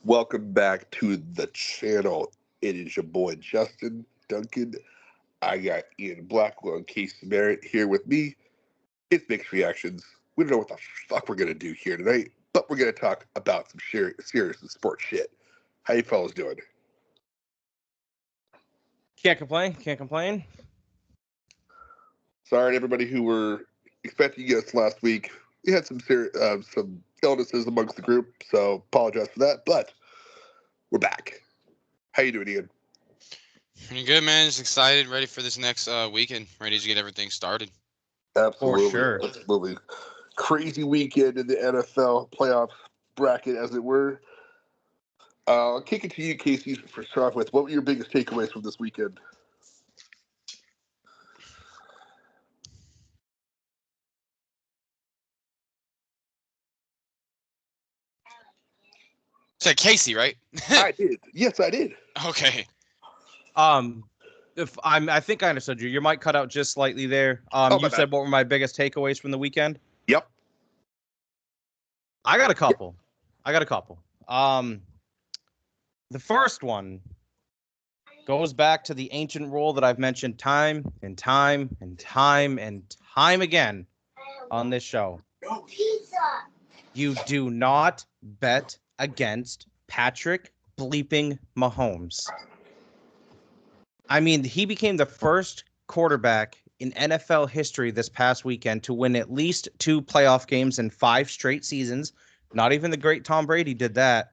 Welcome back to the channel. It is your boy Justin Duncan. I got Ian Blackwell and Casey Merritt here with me. It's Mixed Reactions. We don't know what the fuck we're gonna do here tonight, but we're gonna talk about some serious sports shit. How you fellas doing? Can't complain. Sorry to everybody who were expecting us last week. We had some illnesses amongst the group, so apologize for that. But we're back. How you doing, Ian? Pretty good, man. Just excited, ready for this next weekend. Ready to get everything started. Absolutely. For sure. Absolutely. Crazy weekend in the NFL playoff bracket, as it were. I'll kick it to you, Casey, for start off with. What were your biggest takeaways from this weekend? Said Casey, right? I did. Yes, I did. Okay. I think I understood you. Your mic cut out just slightly there. You said what were my biggest takeaways from the weekend? Yep. I got a couple. The first one goes back to the ancient rule that I've mentioned time and time again on this show. You do not bet against Patrick bleeping Mahomes. I mean, he became the first quarterback in NFL history this past weekend to win at least 2 playoff games in 5 straight seasons. Not even the great Tom Brady did that.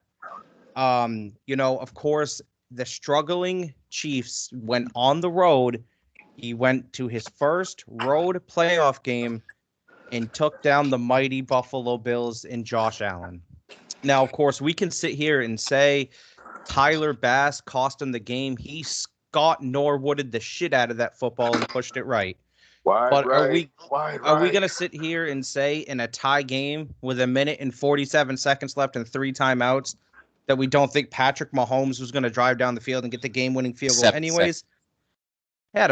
Of course, the struggling Chiefs went on the road. He went to his first road playoff game and took down the mighty Buffalo Bills and Josh Allen. Now, of course, we can sit here and say Tyler Bass cost him the game. He Scott Norwooded the shit out of that football and pushed it right. Are we going to sit here and say in a tie game with 1 minute and 47 seconds left and 3 timeouts that we don't think Patrick Mahomes was going to drive down the field and get the game-winning field goal anyways? He had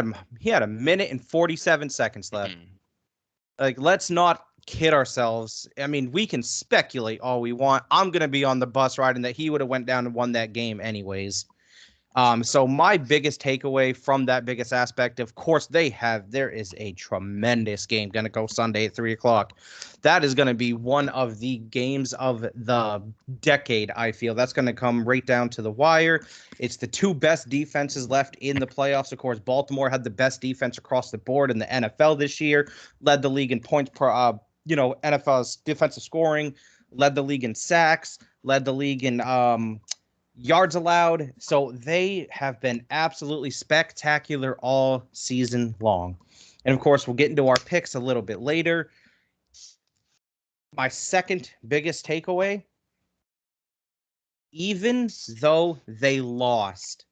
1 minute and 47 seconds left. Like, let's not kid ourselves. I mean, we can speculate all we want. I'm going to be on the bus riding that he would have went down and won that game anyways. So my biggest takeaway from that biggest aspect, of course, there is a tremendous game going to go Sunday at 3:00. That is going to be one of the games of the decade, I feel. That's going to come right down to the wire. It's the 2 best defenses left in the playoffs. Of course, Baltimore had the best defense across the board in the NFL this year, led the league in points per, NFL's defensive scoring, led the league in sacks, led the league in yards allowed. So they have been absolutely spectacular all season long. And of course, we'll get into our picks a little bit later. My second biggest takeaway, even though they lost,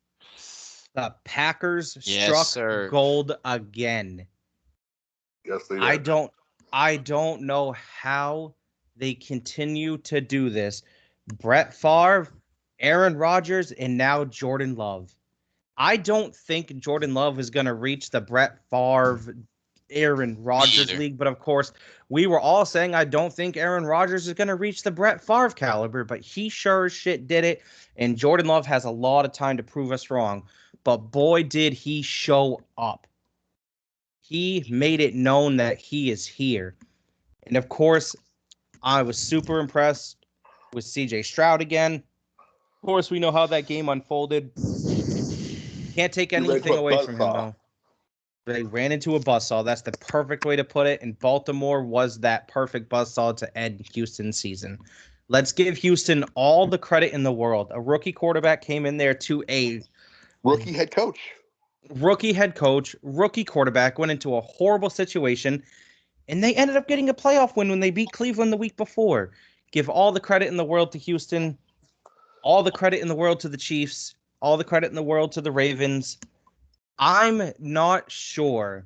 the Packers struck gold again. Yes, they did. I don't know how they continue to do this. Brett Favre, Aaron Rodgers, and now Jordan Love. I don't think Jordan Love is going to reach the Brett Favre, Aaron Rodgers league. But, of course, we were all saying I don't think Aaron Rodgers is going to reach the Brett Favre caliber. But he sure as shit did it. And Jordan Love has a lot of time to prove us wrong. But, boy, did he show up. He made it known that he is here. And, of course, I was super impressed with C.J. Stroud again. Of course, we know how that game unfolded. Can't take anything away from him, though. They ran into a buzzsaw. That's the perfect way to put it. And Baltimore was that perfect buzzsaw to end Houston's season. Let's give Houston all the credit in the world. A rookie quarterback came in there to a rookie head coach, rookie quarterback, went into a horrible situation, and they ended up getting a playoff win when they beat Cleveland the week before. Give all the credit in the world to Houston. All the credit in the world to the Chiefs. All the credit in the world to the Ravens. I'm not sure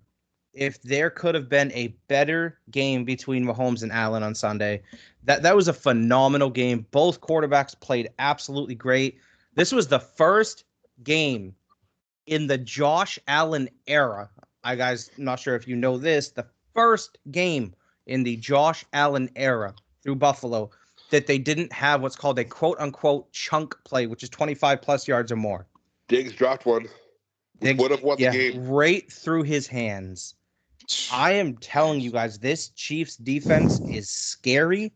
if there could have been a better game between Mahomes and Allen on Sunday. That was a phenomenal game. Both quarterbacks played absolutely great. This was the first game in the Josh Allen era. I'm not sure if you know this. The first game in the Josh Allen era through Buffalo that they didn't have what's called a quote-unquote chunk play, which is 25-plus yards or more. Diggs dropped one, which would have won the game. Right through his hands. I am telling you guys, this Chiefs defense is scary.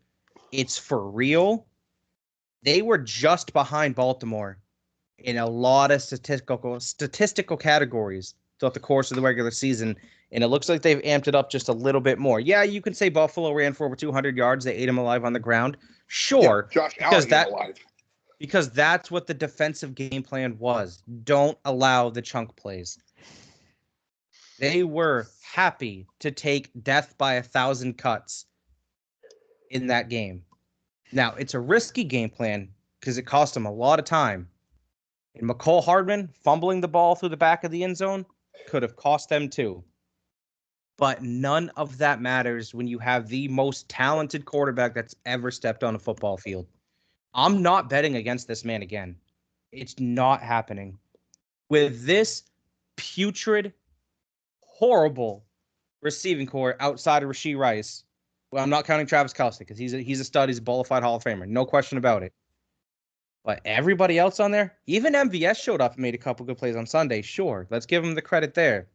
It's for real. They were just behind Baltimore in a lot of statistical categories throughout the course of the regular season, and it looks like they've amped it up just a little bit more. Yeah, you can say Buffalo ran for over 200 yards. They ate him alive on the ground. Sure. Yeah, Josh Allen ate him alive. Because that's what the defensive game plan was. Don't allow the chunk plays. They were happy to take death by 1,000 cuts in that game. Now, it's a risky game plan because it cost them a lot of time. And McCole Hardman fumbling the ball through the back of the end zone could have cost them too. But none of that matters when you have the most talented quarterback that's ever stepped on a football field. I'm not betting against this man again. It's not happening. With this putrid, horrible receiving core outside of Rashee Rice, well, I'm not counting Travis Kelce because he's a stud. He's a bona fide Hall of Famer. No question about it. But everybody else on there, even MVS showed up and made a couple good plays on Sunday. Sure, let's give him the credit there.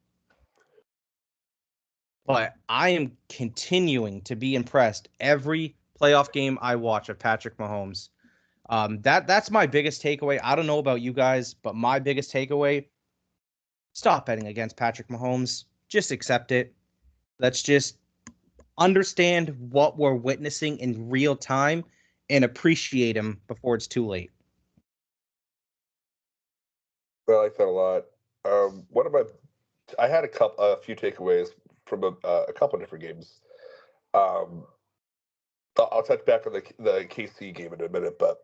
But I am continuing to be impressed every playoff game I watch of Patrick Mahomes. That's my biggest takeaway. I don't know about you guys, but my biggest takeaway, stop betting against Patrick Mahomes. Just accept it. Let's just understand what we're witnessing in real time and appreciate him before it's too late. I like that a lot. I had a few takeaways from a couple different games. I'll touch back on the KC game in a minute, but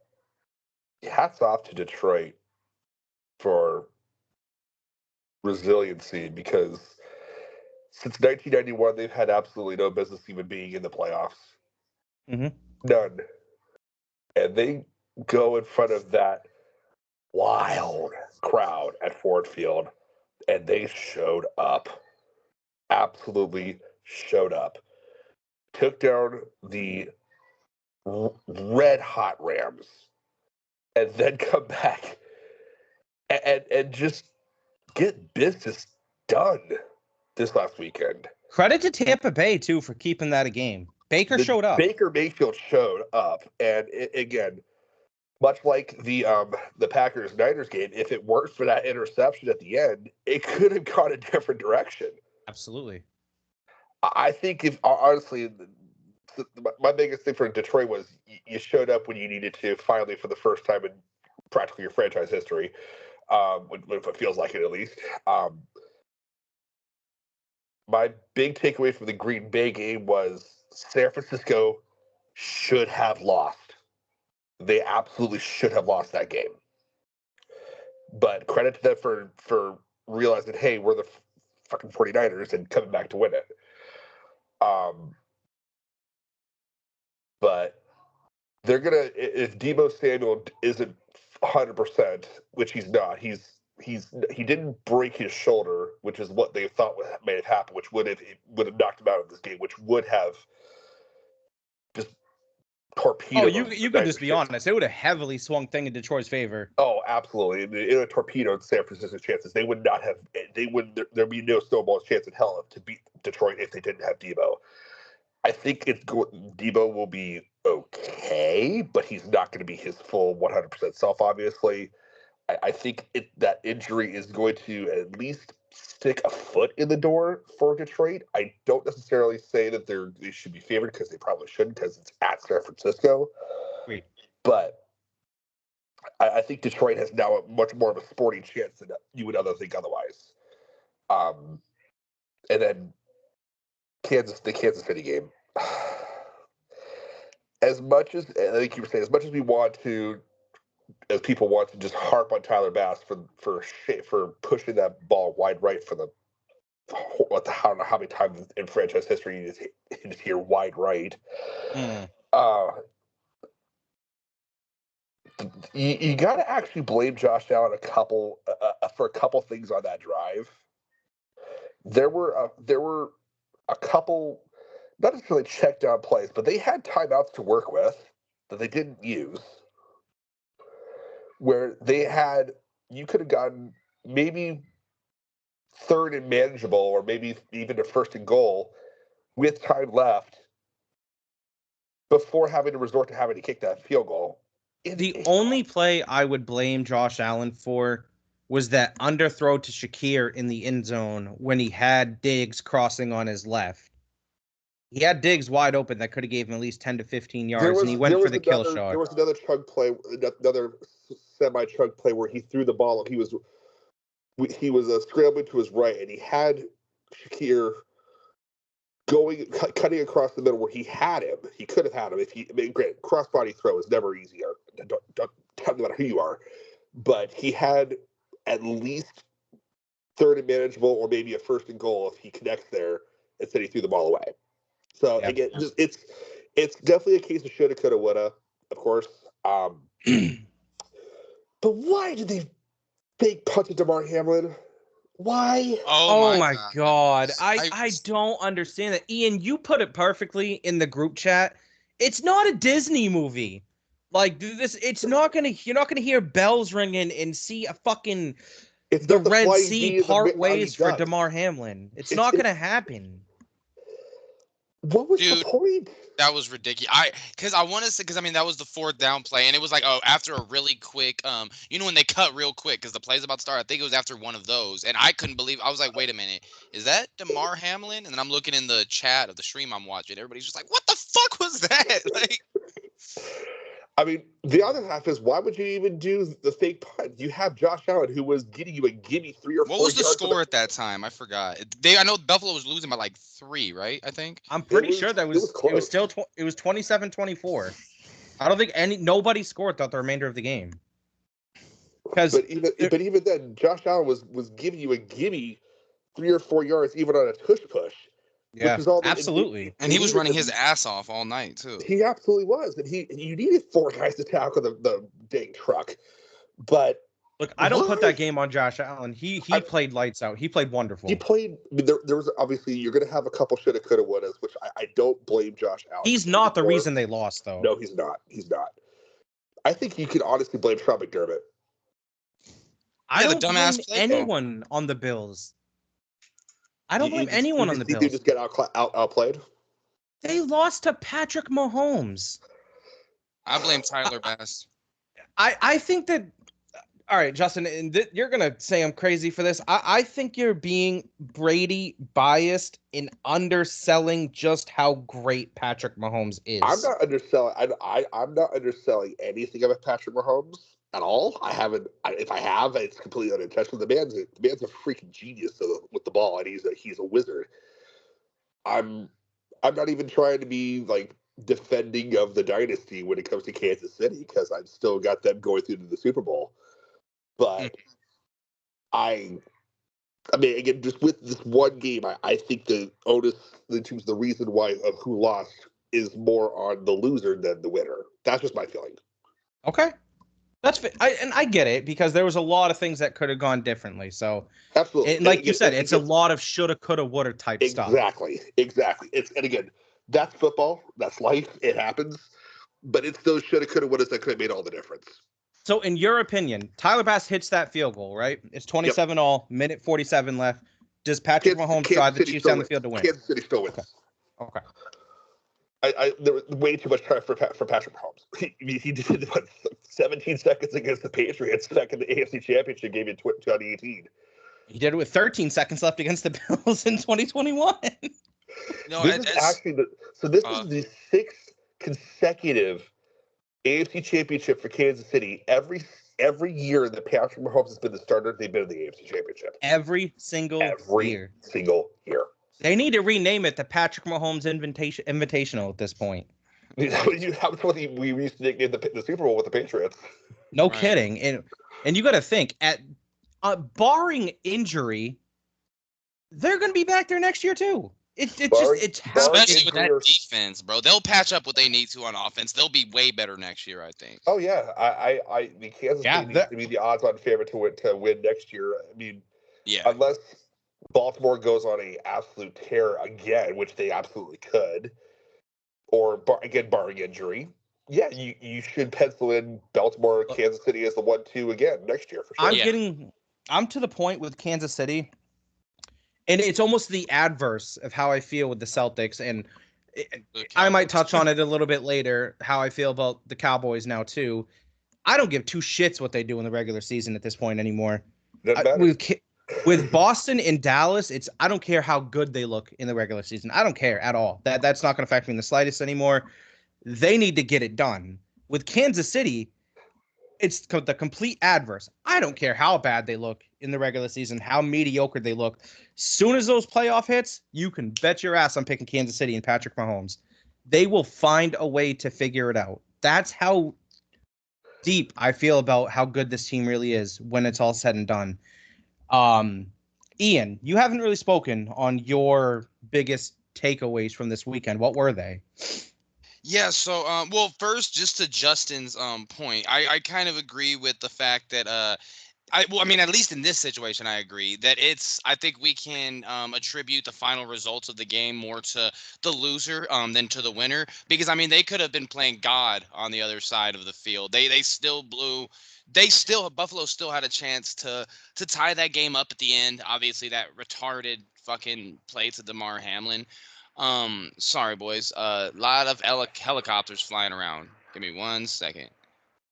hats off to Detroit for resiliency because since 1991, they've had absolutely no business even being in the playoffs. Mm-hmm. None. And they go in front of that wild crowd at Ford Field, and they showed up. Absolutely showed up. Took down the red-hot Rams, and then come back and just get business done this last weekend. Credit to Tampa Bay, too, for keeping that a game. Baker showed up. Baker Mayfield showed up. And again, much like the Packers-Niners game, if it weren't for that interception at the end, it could have gone a different direction. Absolutely. I think honestly, my biggest thing for Detroit was you showed up when you needed to, finally, for the first time in practically your franchise history, if it feels like it at least. My big takeaway from the Green Bay game was San Francisco should have lost. They absolutely should have lost that game. But credit to them for realizing, hey, we're the fucking 49ers and coming back to win it. But they're going to, if Deebo Samuel isn't 100%, which he's not, he didn't break his shoulder, which is what they thought may have happened, which would have knocked him out of this game, which would have just torpedoed. Oh, you can just be honest. It would have heavily swung thing in Detroit's favor. Oh, absolutely. It would have torpedoed San Francisco's chances. They would not have. There'd be no snowball's chance in hell to beat Detroit if they didn't have Deebo. I think Deebo will be okay, but he's not going to be his full 100% self, obviously. I think that injury is going to at least stick a foot in the door for Detroit. I don't necessarily say that they should be favored because they probably shouldn't because it's at San Francisco. Wait. But I think Detroit has now a much more of a sporting chance than you would think otherwise. And then the Kansas City game. As much as, I think you were saying, as much as as people want to just harp on Tyler Bass for pushing that ball wide right for I don't know how many times in franchise history you just hear wide right. You got to actually blame Josh Allen for a couple things on that drive. There were a couple, not necessarily check down plays, but they had timeouts to work with. that they didn't use, where you could have gotten maybe third and manageable, or maybe even a first and goal with time left before having to resort to having to kick that field goal. The only play I would blame Josh Allen for was that underthrow to Shakir in the end zone when he had Diggs crossing on his left. He had Diggs wide open that could have gave him at least 10 to 15 yards, and he went for the kill shot. There was another chug play, another semi-chug play where he threw the ball. He was scrambling to his right, and he had Shakir cutting across the middle where he had him. He could have had him granted, cross-body throw is never easier. Don't no matter who you are, but he had at least third and manageable, or maybe a first and goal if he connects there. Instead, he threw the ball away. So again, it's definitely a case of shoulda, coulda, woulda, of course. But why did they fake punt to DeMar Hamlin? Why? Oh my God. I don't understand that. Ian, you put it perfectly in the group chat. It's not a Disney movie. Like this, you're not gonna hear bells ringing and see a fucking the Red Sea part ways for DeMar Hamlin. It's not gonna happen. What was the point? That was ridiculous. I want to say, because I mean that was the 4th down play, and it was like, oh, after a really quick, when they cut real quick because the play's about to start. I think it was after one of those, and I couldn't believe. I was like, wait a minute, is that DeMar Hamlin? And then I'm looking in the chat of the stream I'm watching. Everybody's just like, what the fuck was that? Like, I mean, the other half is, why would you even do the fake punt? You have Josh Allen, who was getting you a gimme 3 or 4 yards. What was the score at that time? I forgot. I know Buffalo was losing by like 3, right? I think. I'm pretty sure that was it was still it was 27-24. I don't think nobody scored throughout the remainder of the game. But even then, Josh Allen was giving you a gimme 3 or 4 yards, even on a tush push. Yeah, absolutely. And he was running his ass off all night too. He absolutely was, and you needed 4 guys to tackle the dang truck. But look, I don't put that game on Josh Allen. He played lights out. He played wonderful. He played. I mean, there was obviously, you're going to have a couple shoulda, coulda, wouldas, which I don't blame Josh Allen. He's not the reason they lost, though. No, he's not. He's not. I think you could honestly blame Sean McDermott. I don't blame anyone on the Bills. I don't blame anyone on the Bills. They just get outplayed. They lost to Patrick Mahomes. I blame Tyler Bass. I think that. All right, Justin, and you're gonna say I'm crazy for this. I think you're being Brady biased in underselling just how great Patrick Mahomes is. I'm not underselling. I'm not underselling anything about Patrick Mahomes at all. I haven't. If I have, it's completely unintentional. The man's a freaking genius with the ball, and he's a wizard. I'm not even trying to be like defending of the dynasty when it comes to Kansas City, because I've still got them going through to the Super Bowl. But I mean, again, just with this one game, I think the onus, the reason why of who lost is more on the loser than the winner. That's just my feeling. Okay. I get it, because there was a lot of things that could have gone differently. So absolutely, and like you said, it's a lot of shoulda, coulda, woulda type stuff. Exactly. And again, that's football. That's life. It happens. But it's those shoulda, coulda, wouldas that could have made all the difference. So in your opinion, Tyler Bass hits that field goal, right? It's 27-all, minute 47 left. Does Patrick Mahomes drive the Chiefs down the field to win? Kansas City still wins. Okay. There was way too much time for Patrick Mahomes. He did 17 seconds against the Patriots back in the AFC Championship game in 2018. He did it with 13 seconds left against the Bills in 2021. No, this is the 6th consecutive AFC Championship for Kansas City. Every year that Patrick Mahomes has been the starter, they've been in the AFC Championship. Every single year. They need to rename it the Patrick Mahomes Invitational at this point. We used to nickname the Super Bowl with the Patriots. No kidding. And you got to think, barring injury, they're going to be back there next year too. It's especially with that defense, bro. They'll patch up what they need to on offense. They'll be way better next year, I think. Oh yeah, the Kansas City needs to be the odds-on favorite to win next year. I mean, unless Baltimore goes on an absolute tear again, which they absolutely could, or barring injury. Yeah, you should pencil in Baltimore, Kansas City as the 1-2 again next year for sure. I'm to the point with Kansas City, and it's almost the adverse of how I feel with the Celtics, and I might touch on it a little bit later, how I feel about the Cowboys now too. I don't give two shits what they do in the regular season at this point anymore. With Boston and Dallas, I don't care how good they look in the regular season. I don't care at all. That's not going to affect me in the slightest anymore. They need to get it done. With Kansas City, it's the complete adverse. I don't care how bad they look in the regular season, how mediocre they look. Soon as those playoff hits, you can bet your ass I'm picking Kansas City and Patrick Mahomes. They will find a way to figure it out. That's how deep I feel about how good this team really is when it's all said and done. Ian, you haven't really spoken on your biggest takeaways from this weekend. What were they? Yeah, so well, first, just to Justin's point, I kind of agree with the fact that I mean, at least in this situation, I agree that I think we can attribute the final results of the game more to the loser than to the winner, because I mean, they could have been playing God on the other side of the field. They still blew. Buffalo still had a chance to tie that game up at the end. Obviously, that retarded fucking play to DeMar Hamlin. Sorry, boys. Lot of helicopters flying around. Give me 1 second.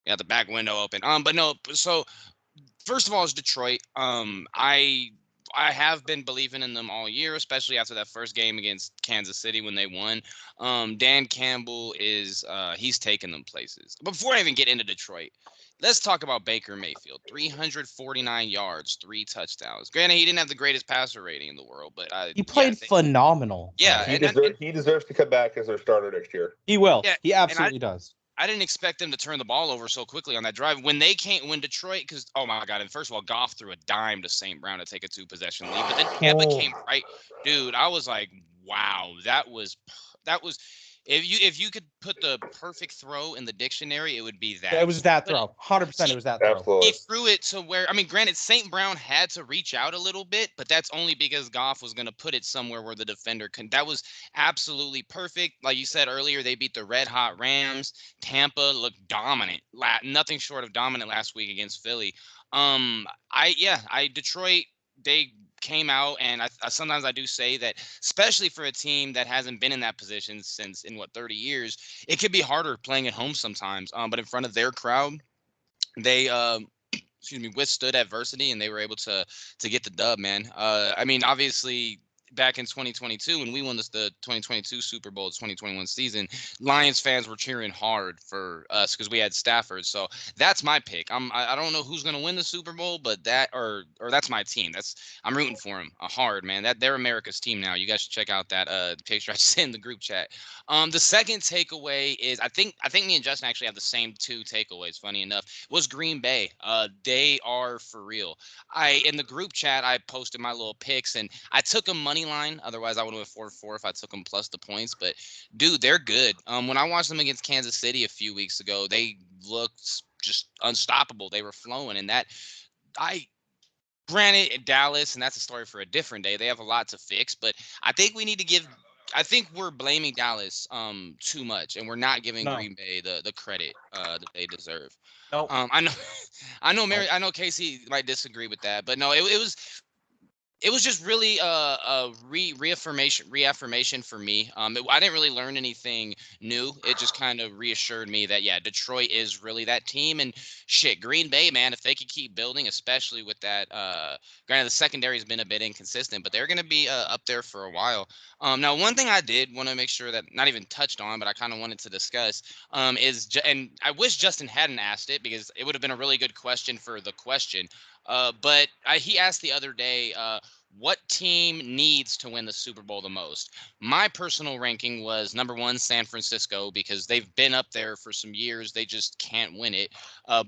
Got the back window open. But no. So first of all, it's Detroit. I have been believing in them all year, especially after that first game against Kansas City when they won. Dan Campbell he's taking them places. But before I even get into Detroit, let's talk about Baker Mayfield. 349 yards, 3 touchdowns. Granted, he didn't have the greatest passer rating in the world, but he played phenomenal. Yeah, he deserves to come back as their starter next year. He will. Yeah, he absolutely does. I didn't expect them to turn the ball over so quickly on that drive. When Detroit, because, oh my God, and first of all, Goff threw a dime to St. Brown to take a 2-possession lead, but then Tampa came right. Dude, I was like, wow, that was if you could put the perfect throw in the dictionary, it would be that. It was that throw. 100% it was that throw. Absolutely. He threw it to where, I mean, granted, St. Brown had to reach out a little bit, but that's only because Goff was going to put it somewhere where the defender couldn't. That was absolutely perfect. Like you said earlier, they beat the Red Hot Rams. Tampa looked dominant. Nothing short of dominant last week against Philly. Detroit, they came out, and I sometimes I do say that, especially for a team that hasn't been in that position since 30 years, it could be harder playing at home sometimes. But in front of their crowd, they withstood adversity, and they were able to get the dub, man. I mean, obviously, back in 2022 when we won the 2022 Super Bowl, 2021 season, Lions fans were cheering hard for us because we had Stafford. So that's my pick. I don't know who's gonna win the Super Bowl, but that's my team. I'm rooting for them hard, man. They're America's team now. You guys should check out that picture I sent in the group chat. The second takeaway is I think me and Justin actually have the same 2 takeaways. Funny enough, was Green Bay. They are for real. In the group chat I posted my little picks, and I took a money line. Otherwise, I would have went 4-4 if I took them plus the points. But dude, they're good. When I watched them against Kansas City a few weeks ago, they looked just unstoppable. They were flowing, and granted, Dallas, and that's a story for a different day. They have a lot to fix, but I think we need to I think we're blaming Dallas too much, and we're not giving Green Bay the credit that they deserve. No, I know Casey might disagree with that, but no, it was just really a reaffirmation for me. I didn't really learn anything new. It just kind of reassured me that, yeah, Detroit is really that team. And shit, Green Bay, man, if they could keep building, especially with that, granted, the secondary has been a bit inconsistent, but they're going to be up there for a while. Now, one thing I did want to make sure that not even touched on, but I kind of wanted to discuss and I wish Justin hadn't asked it because it would have been a really good question for the question. But he asked the other day, what team needs to win the Super Bowl the most? My personal ranking was number 1, San Francisco, because they've been up there for some years. They just can't win it.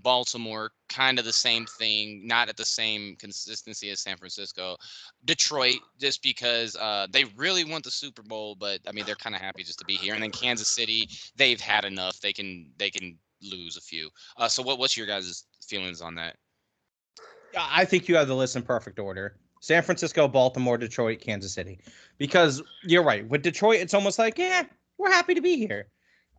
Baltimore, kind of the same thing, not at the same consistency as San Francisco. Detroit, just because they really want the Super Bowl, but I mean, they're kind of happy just to be here. And then Kansas City, they've had enough. They can lose a few. So what's your guys' feelings on that? I think you have the list in perfect order. San Francisco, Baltimore, Detroit, Kansas City. Because you're right. With Detroit, it's almost like, we're happy to be here.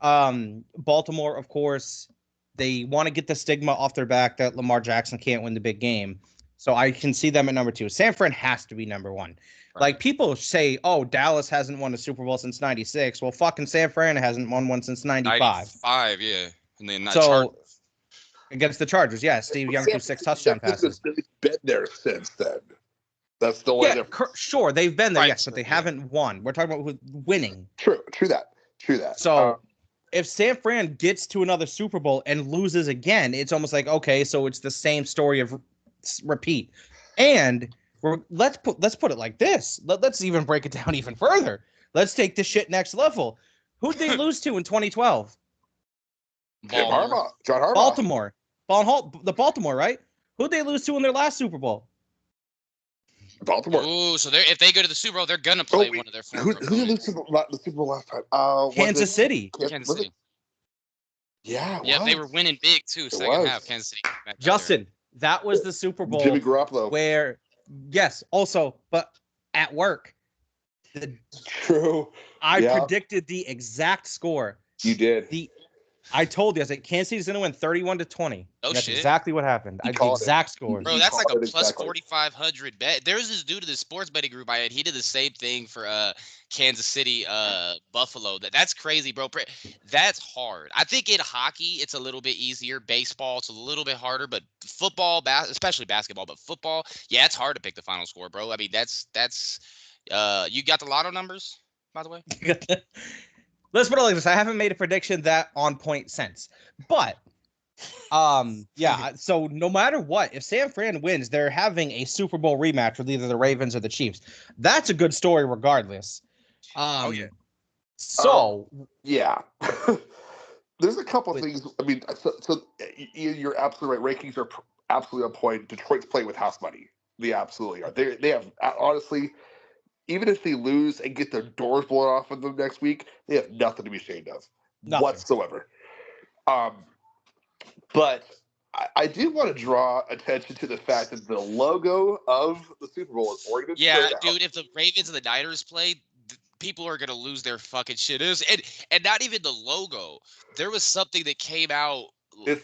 Baltimore, of course, they want to get the stigma off their back that Lamar Jackson can't win the big game. So I can see them at number 2. San Fran has to be number 1. Right. Like, people say, oh, Dallas hasn't won a Super Bowl since 96. Well, fucking San Fran hasn't won one since 95. 95, yeah. And then So, against the Chargers, yeah, Steve Young threw 6 touchdown passes. They've been there since then. That's the way. Yeah, sure, they've been there, Right, yes, but they haven't won. We're talking about winning. True that. So, if San Fran gets to another Super Bowl and loses again, it's almost like, okay, so it's the same story of repeat. And let's put it like this. Let's even break it down even further. Let's take this shit next level. Who'd they lose to in 2012? John Harbaugh. Baltimore. The Baltimore, right? Who'd they lose to in their last Super Bowl? Baltimore. Ooh, so if they go to the Super Bowl, they're gonna play one of their Who former did they lose opponents. to the Super Bowl last time? Kansas City. Kansas City. Yeah. Yeah, they were winning big too. Second half, Kansas City. back out there. Justin, that was the Super Bowl Jimmy Garoppolo. where, yes, also, but at work, True. I Yeah. predicted the exact score. You did. I told you, I said Kansas City's going to win 31-20. Oh, That's shit. exactly what happened. You The called it. exact score. Bro, You that's like a called it plus exactly. 4,500 bet. There's this dude in the sports betting group I had. He did the same thing for Kansas City, Buffalo. That's crazy, bro. That's hard. I think in hockey it's a little bit easier. Baseball it's a little bit harder, but football, especially basketball, but football, yeah, it's hard to pick the final score, bro. I mean, that's you got the lotto numbers, by the way? Let's put it like this. I haven't made a prediction that on point since. But yeah, so no matter what, if San Fran wins, they're having a Super Bowl rematch with either the Ravens or the Chiefs. That's a good story regardless. Yeah. So Yeah. There's a couple things. I mean, so you're absolutely right. Rankings are absolutely on point. Detroit's playing with house money. They absolutely are. They have, honestly, even if they lose and get their doors blown off of them next week, they have nothing to be ashamed of whatsoever. But I do want to draw attention to the fact that the logo of the Super Bowl is Oregon. Yeah, dude, if the Ravens and the Niners play, people are gonna lose their fucking shit. And not even the logo. There was something that came out. They're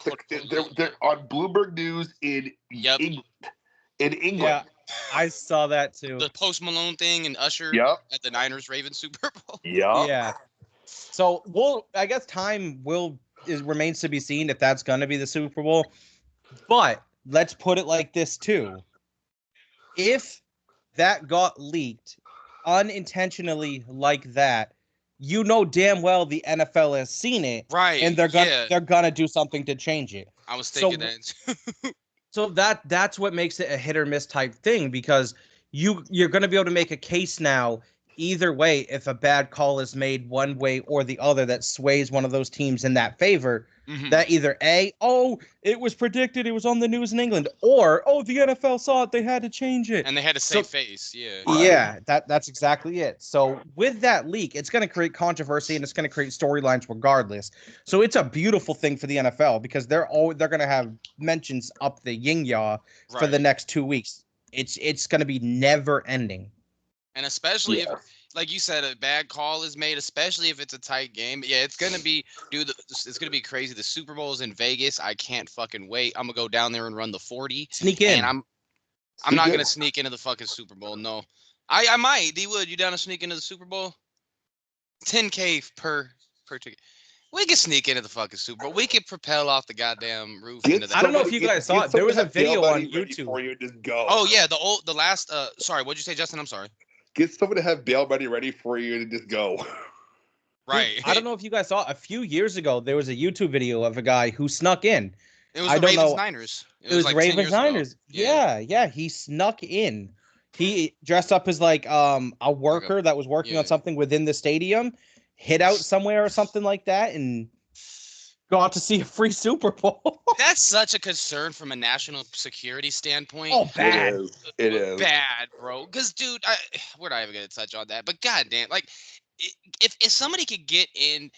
on Bloomberg News in England. In England. yeah, I saw that too. The Post Malone thing and Usher at the Niners Ravens Super Bowl. Yeah. So I guess time remains to be seen if that's gonna be the Super Bowl. But let's put it like this too. If that got leaked unintentionally like that, you know damn well the NFL has seen it. Right. And they're gonna do something to change it. I was thinking that. So that's what makes it a hit or miss type thing, because you're going to be able to make a case now either way if a bad call is made one way or the other that sways one of those teams in that favor. Mhm. That either it was predicted, it was on the news in England, or the NFL saw it, they had to change it. And they had to save face. Yeah. Yeah, that's exactly it. So with that leak, it's going to create controversy and it's going to create storylines regardless. So it's a beautiful thing for the NFL because they're going to have mentions up the yin ya for the next 2 weeks. It's going to be never ending. And especially if, like you said, a bad call is made, especially if it's a tight game. Yeah, it's gonna be, dude. It's gonna be crazy. The Super Bowl is in Vegas. I can't fucking wait. I'm gonna go down there and run the 40. Sneak in. And I'm not gonna sneak into the fucking Super Bowl. No, I might. D-Wood, you down to sneak into the Super Bowl? 10K per ticket. We can sneak into the fucking Super Bowl. We can propel off the goddamn roof into that. I don't know if you guys saw it. There was a video on YouTube. For you, just go. Oh yeah, the last. Sorry, what'd you say, Justin? I'm sorry. Get someone to have bail money ready for you and just go. Right. I don't know if you guys saw a few years ago. There was a YouTube video of a guy who snuck in. It was the Ravens Niners. It was like Ravens Niners. Yeah. He snuck in. He dressed up as like a worker that was working on something within the stadium, hid out somewhere or something like that, and got to see a free Super Bowl. That's such a concern from a national security standpoint. Oh, bad. It is. Bad, bro. Because, dude, we're not even going to touch on that. But goddamn, like, if somebody could get in,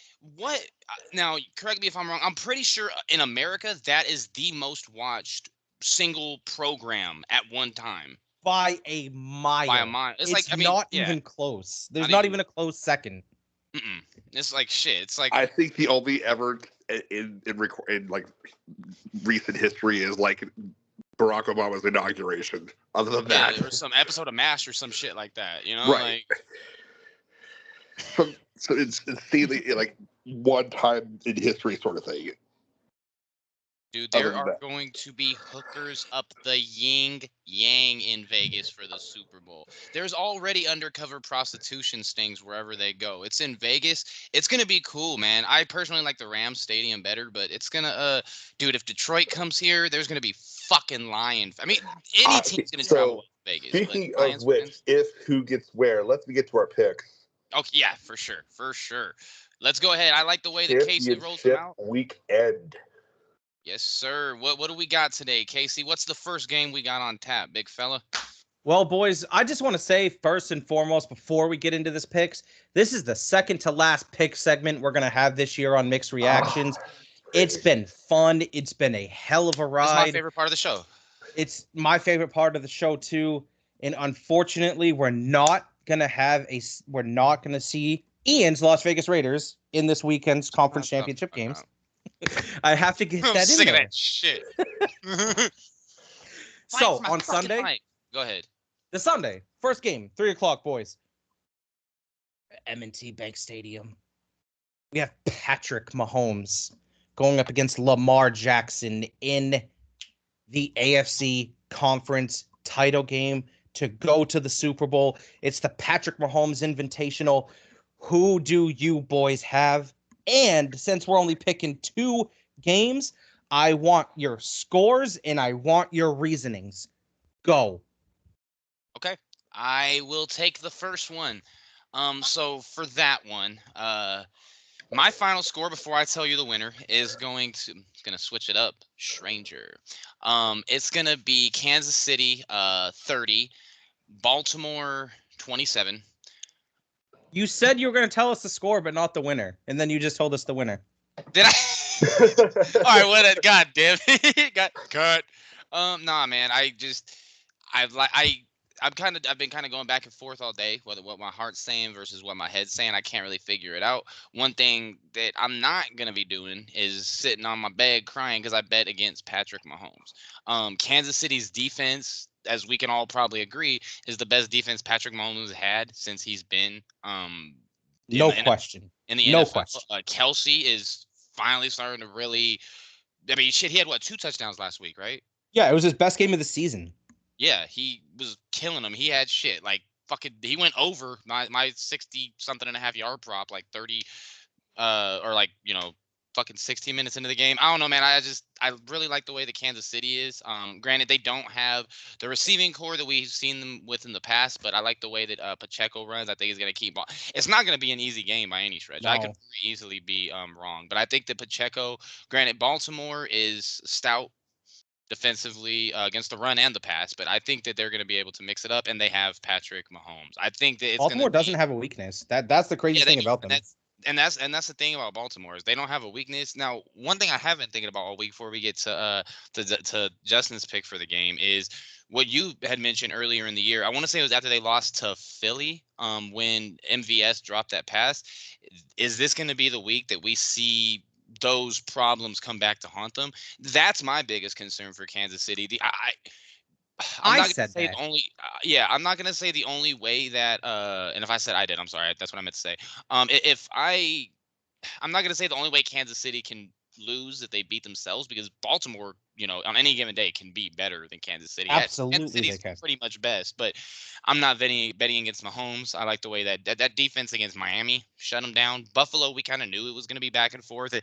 now, correct me if I'm wrong. I'm pretty sure in America that is the most watched single program at one time. By a mile. By a mile. It's like, I mean, not even close. There's not even a close second. It's like shit. It's like I think the only ever in like recent history is like Barack Obama's inauguration. Other than yeah, that, or some episode of MASH or some shit like that. You know, right? like So it's like one time in history sort of thing. dude, Other there than are that. going to be hookers up the yin yang in Vegas for the Super Bowl. There's already undercover prostitution stings wherever they go. It's in Vegas. It's gonna be cool, man. I personally like the Rams Stadium better, but it's gonna dude, if Detroit comes here, there's gonna be fucking lion. I mean, any team's gonna travel So to Vegas, but speaking of Lions which, fans. if who gets where, let's get to our picks. Okay, yeah, for sure, for sure. Let's go ahead. I like the way that Casey rolls them Championship out. weekend. Yes, sir. What do we got today, Casey? What's the first game we got on tap, big fella? Well, boys, I just want to say first and foremost, before we get into this picks, this is the second to last pick segment we're going to have this year on Mixed Reactions. It's been fun. It's been a hell of a This is my ride. favorite part of the show. It's my favorite part of the show too. And unfortunately, we're not going to see Ian's Las Vegas Raiders in this weekend's conference championship games. I have to get I'm that in sick of there. that shit. So Mike's my on fucking Sunday, Mike. Go ahead. the Sunday, first game, 3:00, boys. M&T Bank Stadium. We have Patrick Mahomes going up against Lamar Jackson in the AFC Conference title game to go to the Super Bowl. It's the Patrick Mahomes Invitational. Who do you boys have? And since we're only picking 2 games, I want your scores and I want your reasonings. Go. Okay. I will take the first one. So for that one, my final score before I tell you the winner is going to switch it up. Stranger. It's gonna be Kansas City 30, Baltimore 27. You said you were going to tell us the score, but not the winner. And then you just told us the winner. Did I? All right, what a god damn it. Got cut. Nah, man. I've been kind of going back and forth all day, whether what my heart's saying versus what my head's saying. I can't really figure it out. One thing that I'm not gonna be doing is sitting on my bed crying because I bet against Patrick Mahomes. Kansas City's defense, as we can all probably agree, is the best defense Patrick Mahomes had since he's been No question. in the No NFL. question. Kelsey is finally starting to really. I mean, shit, he had 2 touchdowns last week, right? Yeah, it was his best game of the season. Yeah, he was killing them. He had shit like fucking. He went over my 60 something and a half yard prop, like 30, or like fucking 16 minutes into the game. I don't know, man. I really like the way that Kansas City is. Granted, they don't have the receiving core that we've seen them with in the past, but I like the way that Pacheco runs. I think he's gonna keep on. It's not gonna be an easy game by any stretch. I could No. easily be wrong, but I think that Pacheco. Granted, Baltimore is stout defensively against the run and the pass, but I think that they're going to be able to mix it up, and they have Patrick Mahomes. I think that it's Baltimore doesn't have a weakness. That's the crazy thing about them. And that's the thing about Baltimore is they don't have a weakness. Now, one thing I have been thinking about all week before we get to Justin's pick for the game is what you had mentioned earlier in the year. I want to say it was after they lost to Philly, when MVS dropped that pass. Is this going to be the week that we see those problems come back to haunt them? That's my biggest concern for Kansas City. I'm not gonna say the only. I'm not gonna say the only way that. And if I said I did, I'm sorry. That's what I meant to say. I'm not gonna say the only way Kansas City can lose if they beat themselves, because Baltimore, on any given day can be better than Kansas City. Absolutely, Kansas City's pretty much best, but I'm not betting against Mahomes. I like the way that defense against Miami shut them down. Buffalo, we kind of knew it was going to be back and forth.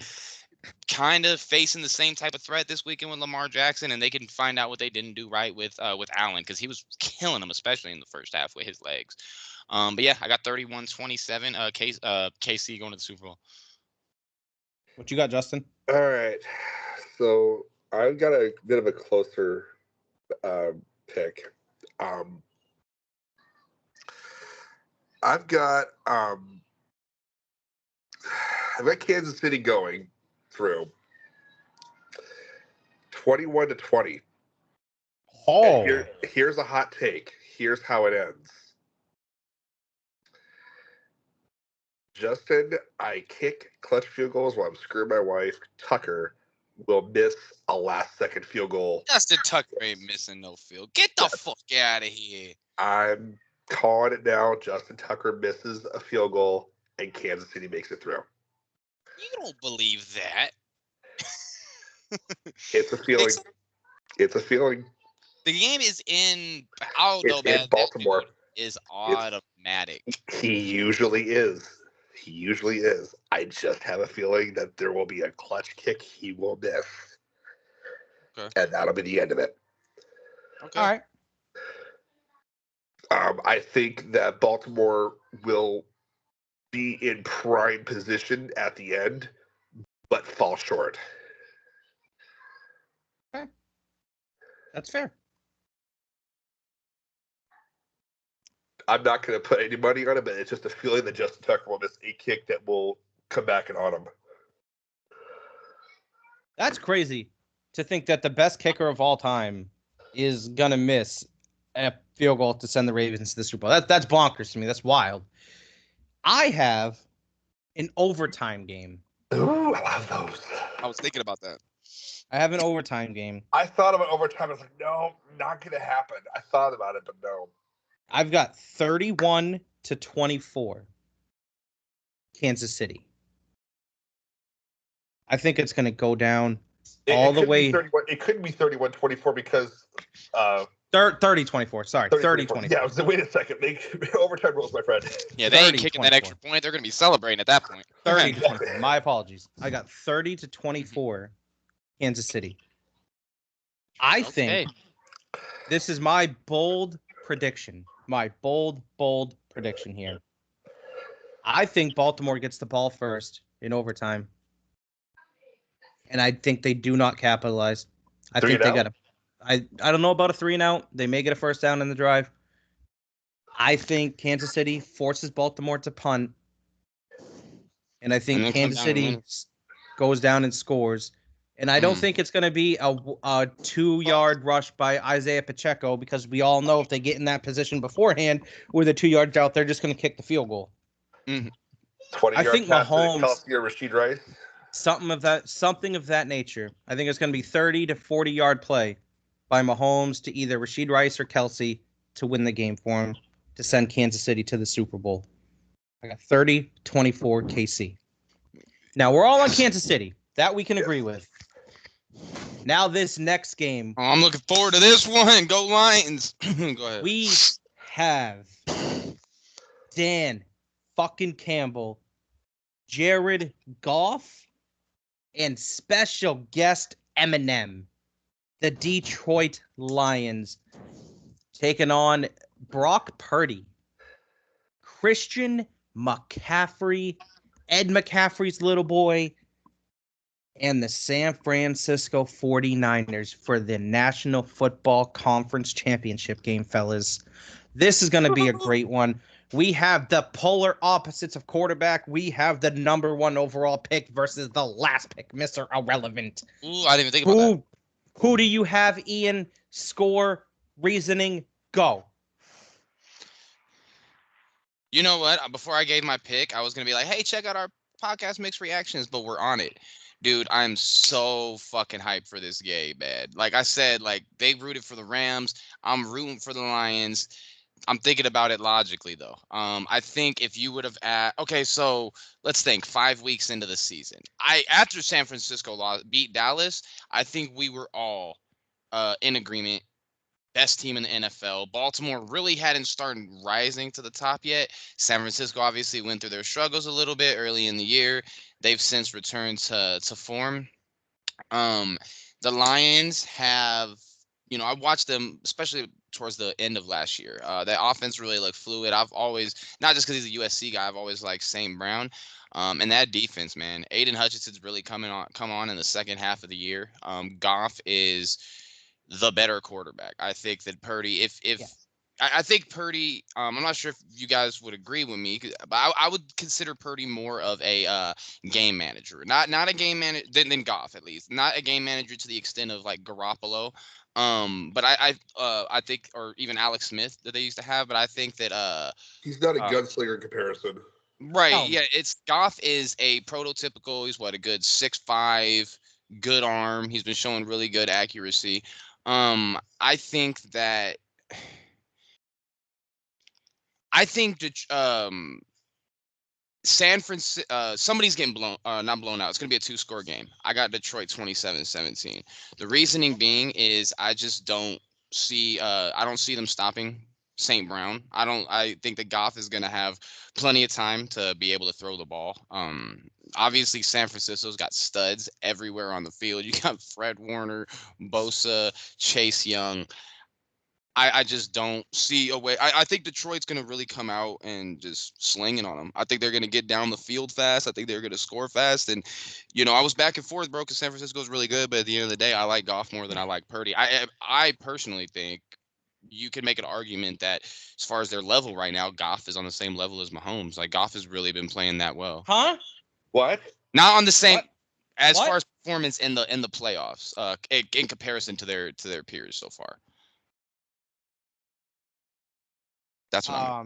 Kind of facing the same type of threat this weekend with Lamar Jackson, and they can find out what they didn't do right with Allen, because he was killing them, especially in the first half with his legs. But yeah, I got 31-27. KC going to the Super Bowl. What you got, Justin? All right, so I've got a bit of a closer pick. I've got Kansas City going through 21-20. Oh, here's a hot take. Here's how it ends. Justin, I kick clutch field goals while I'm screwing my wife. Tucker will miss a last-second field goal. Justin Tucker ain't missing no field. Get the fuck out of here. I'm calling it now. Justin Tucker misses a field goal, and Kansas City makes it through. You don't believe that. It's a feeling. It's a feeling. The game is in. I don't know, It's man. in Baltimore. Is automatic. He usually is. He usually is. I just have a feeling that there will be a clutch kick he will miss. Okay. And that'll be the end of it. Okay. All right. I think that Baltimore will be in prime position at the end, but fall short. That's fair. I'm not going to put any money on it, but it's just a feeling that Justin Tucker will miss a kick that will come back and on him. That's crazy to think that the best kicker of all time is going to miss a field goal to send the Ravens to the Super Bowl. That's bonkers to me. That's wild. I have an overtime game. Ooh, I love those. I was thinking about that. I have an overtime game. I thought about overtime. I was like, no, not going to happen. I thought about it, but no. I've got 31-24 Kansas City. I think it's going to go down all the way. It couldn't be 31-24 because 30-24. Sorry, 30-24. Yeah, so wait a second. Overtime rules, my friend. Yeah, they ain't kicking that extra point. They're going to be celebrating at that point. 30-24. My apologies. I got 30-24 Kansas City. I think this is my bold prediction. My bold prediction here. I think Baltimore gets the ball first in overtime. And I think they do not capitalize. I think they got I don't know about a 3-and-out. They may get a first down in the drive. I think Kansas City forces Baltimore to punt. And I think Kansas City goes down and scores. And I don't think it's going to be a 2-yard rush by Isaiah Pacheco because we all know if they get in that position beforehand with the 2 yards out, they're just going to kick the field goal. 20 I think Mahomes, Kelce or Rashid Rice. something of that nature. I think it's going to be 30 to 40 yard play by Mahomes to either Rashid Rice or Kelce to win the game for him to send Kansas City to the Super Bowl. I got 30-24 KC. Now we're all on Kansas City. That we can agree with. Now this next game. Oh, I'm looking forward to this one. Go Lions. Go ahead. We have Dan fucking Campbell, Jared Goff, and special guest Eminem, the Detroit Lions, taking on Brock Purdy, Christian McCaffrey, Ed McCaffrey's little boy, and the San Francisco 49ers for the National Football Conference Championship game, fellas. This is going to be a great one. We have the polar opposites of quarterback. We have the number 1 overall pick versus the last pick, Mr. Irrelevant. Ooh, I didn't even think about that. Who do you have, Ian? Score, reasoning, go. You know what? Before I gave my pick, I was going to be like, hey, check out our podcast Mixed Reactions, but we're on it. Dude, I'm so fucking hyped for this game, man. Like I said, like they rooted for the Rams. I'm rooting for the Lions. I'm thinking about it logically, though. I think if you would have okay, so let's think 5 weeks into the season. After San Francisco beat Dallas, I think we were all in agreement. Best team in the NFL. Baltimore really hadn't started rising to the top yet. San Francisco obviously went through their struggles a little bit early in the year. They've since returned to form. The Lions have, I watched them, especially towards the end of last year. That offense really looked fluid. I've always, not just because he's a USC guy, I've always liked St. Brown. And that defense, man, Aiden Hutchinson's really come on in the second half of the year. Goff is the better quarterback. I think that Purdy, I think Purdy, I'm not sure if you guys would agree with me, but I would consider Purdy more of a game manager, not a game manager than Goff, at least, not a game manager to the extent of like Garoppolo. But I think, or even Alex Smith that they used to have, but I think that he's not a gunslinger in comparison. Right. Tell me. Yeah. It's Goff is a prototypical. He's what, a good 6'5", good arm. He's been showing really good accuracy. I think that San Francisco, somebody's getting not blown out. It's going to be a 2-score game. I got Detroit 27-17. The reasoning being is I just don't see, I don't see them stopping St. Brown. I think that Goff is going to have plenty of time to be able to throw the ball. Obviously San Francisco's got studs everywhere on the field. You got Fred Warner, Bosa, Chase Young. I just don't see a way. I think Detroit's going to really come out and just slinging on them. I think they're going to get down the field fast. I think they're going to score fast. And, I was back and forth, bro, because San Francisco's really good. But at the end of the day, I like Goff more than I like Purdy. I personally think you can make an argument that as far as their level right now, Goff is on the same level as Mahomes. Like, Goff has really been playing that well. Huh? What? Not on the same What? as What? far as performance in the playoffs, in comparison to their peers so far. That's what I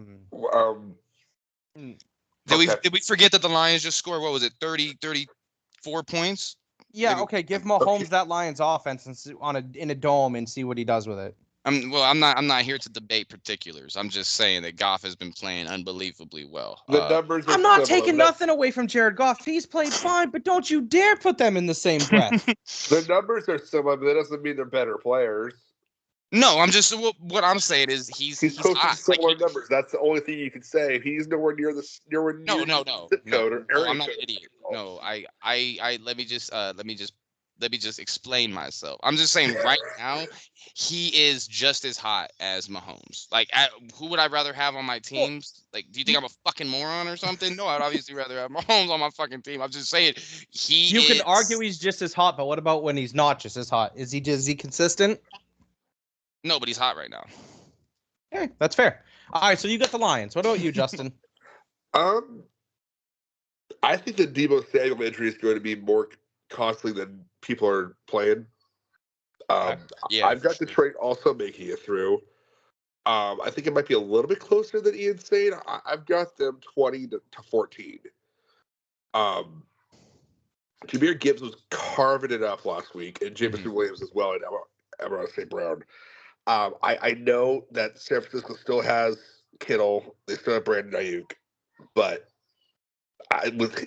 mean. Did we forget that the Lions just scored, what was it, 34 points? Yeah, Maybe- okay. Give Mahomes that Lions offense and in a dome and see what he does with it. I'm not here to debate particulars. I'm just saying that Goff has been playing unbelievably well. The numbers are I'm not similar. taking nothing away from Jared Goff. He's played fine, but don't you dare put them in the same breath. The numbers are similar, but that doesn't mean they're better players. No, I'm just what I'm saying is he's posting hot. similar numbers. That's the only thing you can say. He's nowhere near the zip code or I'm not area an idiot. No, I let me just explain myself. I'm just saying right now he is just as hot as Mahomes. Like, who would I rather have on my teams? Like, do you think I'm a fucking moron or something? No, I'd obviously rather have Mahomes on my fucking team. I'm just saying You can argue he's just as hot, but what about when he's not just as hot? Is he consistent? No, but he's hot right now. Yeah, that's fair. All right, so you got the Lions. What about you, Justin? I think the Deebo Samuel injury is going to be more costly than people are playing. Yeah, I've got Detroit also making it through. I think it might be a little bit closer than Ian's saying. I've got them 20-14. Jahmyr Gibbs was carving it up last week, and Jameson Williams as well, and Amon St. Brown. I know that San Francisco still has Kittle. They still have Brandon Ayuk. But with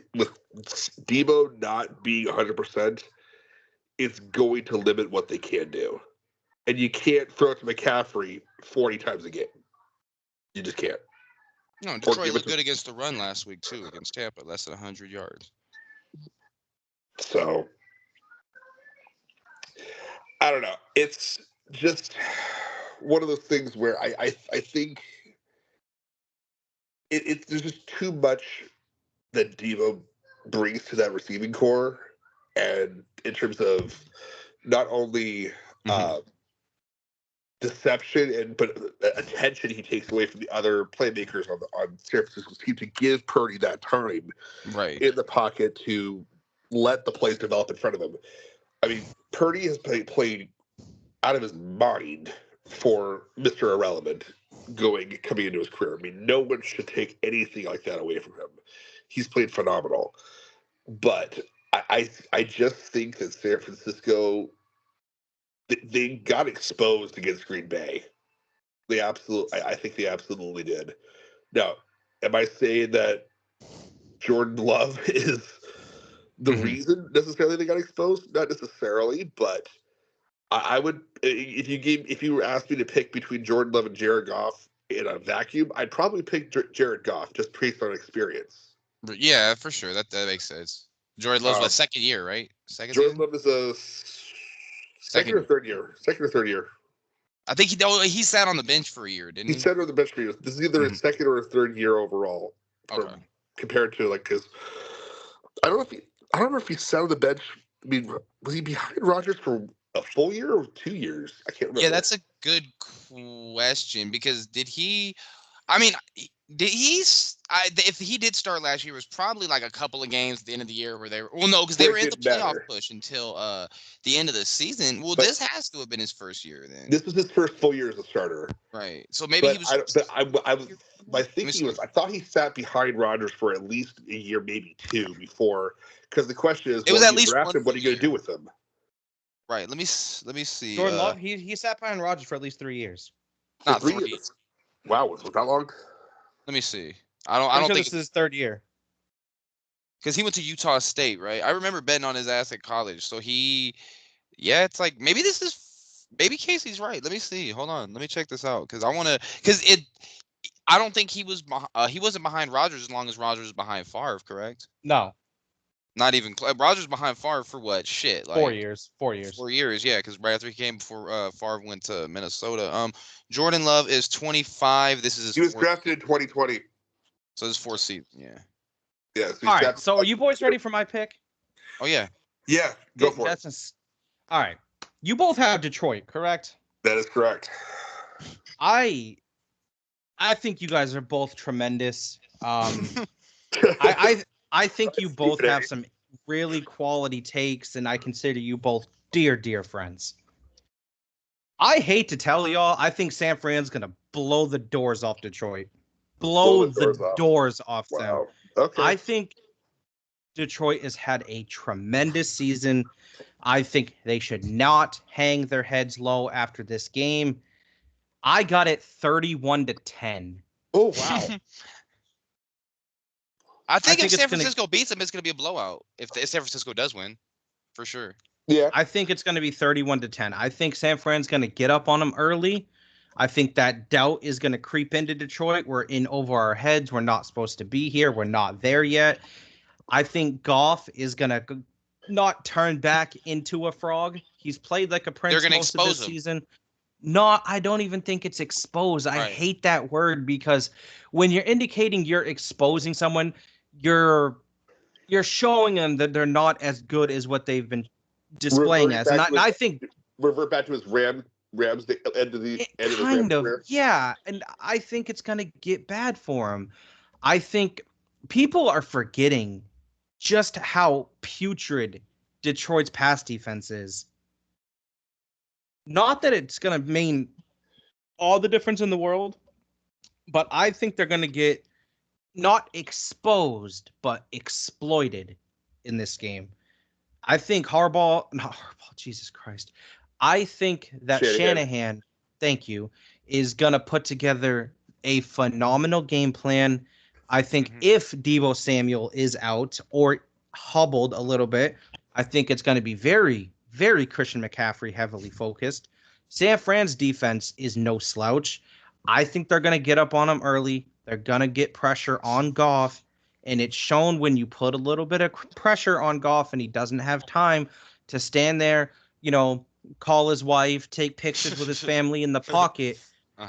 Deebo not being 100%, it's going to limit what they can do. And you can't throw it to McCaffrey 40 times a game. You just can't. No, Detroit looked good against the run last week, too, against Tampa. Less than 100 yards. So, I don't know. It's just one of those things where I think there's just too much that Deebo brings to that receiving core, and in terms of not only deception but attention he takes away from the other playmakers on San Francisco's team to give Purdy that time in the pocket to let the plays develop in front of him. I mean, Purdy has played out of his mind for Mr. Irrelevant coming into his career. I mean, no one should take anything like that away from him. He's played phenomenal. But I just think that San Francisco, they got exposed against Green Bay. I think they absolutely did. Now, am I saying that Jordan Love is the reason necessarily they got exposed? Not necessarily, but I would, if you asked me to pick between Jordan Love and Jared Goff in a vacuum, I'd probably pick Jared Goff just based on experience. Yeah, for sure. That makes sense. Jordan Love's what, second year, right? Jordan Love is a second or third year. I think he sat on the bench for a year, didn't he? He sat on the bench for a year. This is either a second or a third year overall. Compared to because I don't know if he sat on the bench. I mean, was he behind Rodgers for a full year or 2 years? I can't remember. Yeah, that's a good question because did he? I mean, if he did start last year, it was probably like a couple of games at the end of the year where they were. Well, no, because they But were it in the didn't playoff matter. push until the end of the season. Well, But this has to have been his first year then, this was his first full year as a starter. right? So maybe he But was. I was my Let me thinking see. was I thought he sat behind Rodgers for at least a year, maybe two, before. Because the question is, It well, was at you least draft one him. What full are you going to year, do with him? right? Let me see. Jordan Love, he sat behind Rodgers for at least 3 years. For Not 3 3. years. Wow, was that long? Let me see. I don't Pretty sure think this is his third year. because he went to Utah State, right? I remember betting on his ass at college. So yeah, it's like maybe Casey's right. Let me see. Hold on, let me check this out because I don't think he wasn't behind Rodgers as long as Rodgers was behind Favre, correct? No, Not even Rodgers behind Favre for what? Shit, like 4 years. 4 years. 4 years, yeah, because right after he came before Favre went to Minnesota. Jordan Love is 25. This is his He was fourth, drafted in 2020. so his fourth season. Yeah. Yeah. So he All right. sat- So are you boys ready for my pick? Oh yeah. Yeah, go for it. All right. You both have Detroit, correct? That is correct. I think you guys are both tremendous. I think you both have some really quality takes, and I consider you both dear friends. I hate to tell y'all, I think San Fran's gonna blow the doors off Detroit. Blow the doors off them. Wow. Okay. I think Detroit has had a tremendous season. I think they should not hang their heads low after this game. I got it 31-10. Oh wow. I think if think it's San gonna- Francisco beats them, it's going to be a blowout. If San Francisco does win, for sure. Yeah. I think it's going to be 31-10. I think San Fran's going to get up on them early. I think that doubt is going to creep into Detroit. We're in over our heads. We're not supposed to be here. We're not there yet. I think Goff is going to not turn back into a frog. He's played like a prince gonna most of this expose him. season. No, I don't even think it's exposed. I Right. hate that word because when you're indicating you're exposing someone, you're showing them that they're not as good as what they've been displaying Reverting as. And back to I his- think Revert back to his Rams the end of the it end of his kind Rams of, career. yeah. And I think it's going to get bad for him. I think people are forgetting just how putrid Detroit's pass defense is. Not that it's going to mean all the difference in the world, but I think they're going to get not exposed, but exploited in this game. I think Jesus Christ. I think that Shanahan, thank you, is going to put together a phenomenal game plan. I think if Deebo Samuel is out or hobbled a little bit, I think it's going to be very, very Christian McCaffrey heavily focused. San Fran's defense is no slouch. I think they're going to get up on him early. They're going to get pressure on Goff. And it's shown when you put a little bit of pressure on Goff and he doesn't have time to stand there, call his wife, take pictures with his family in the pocket,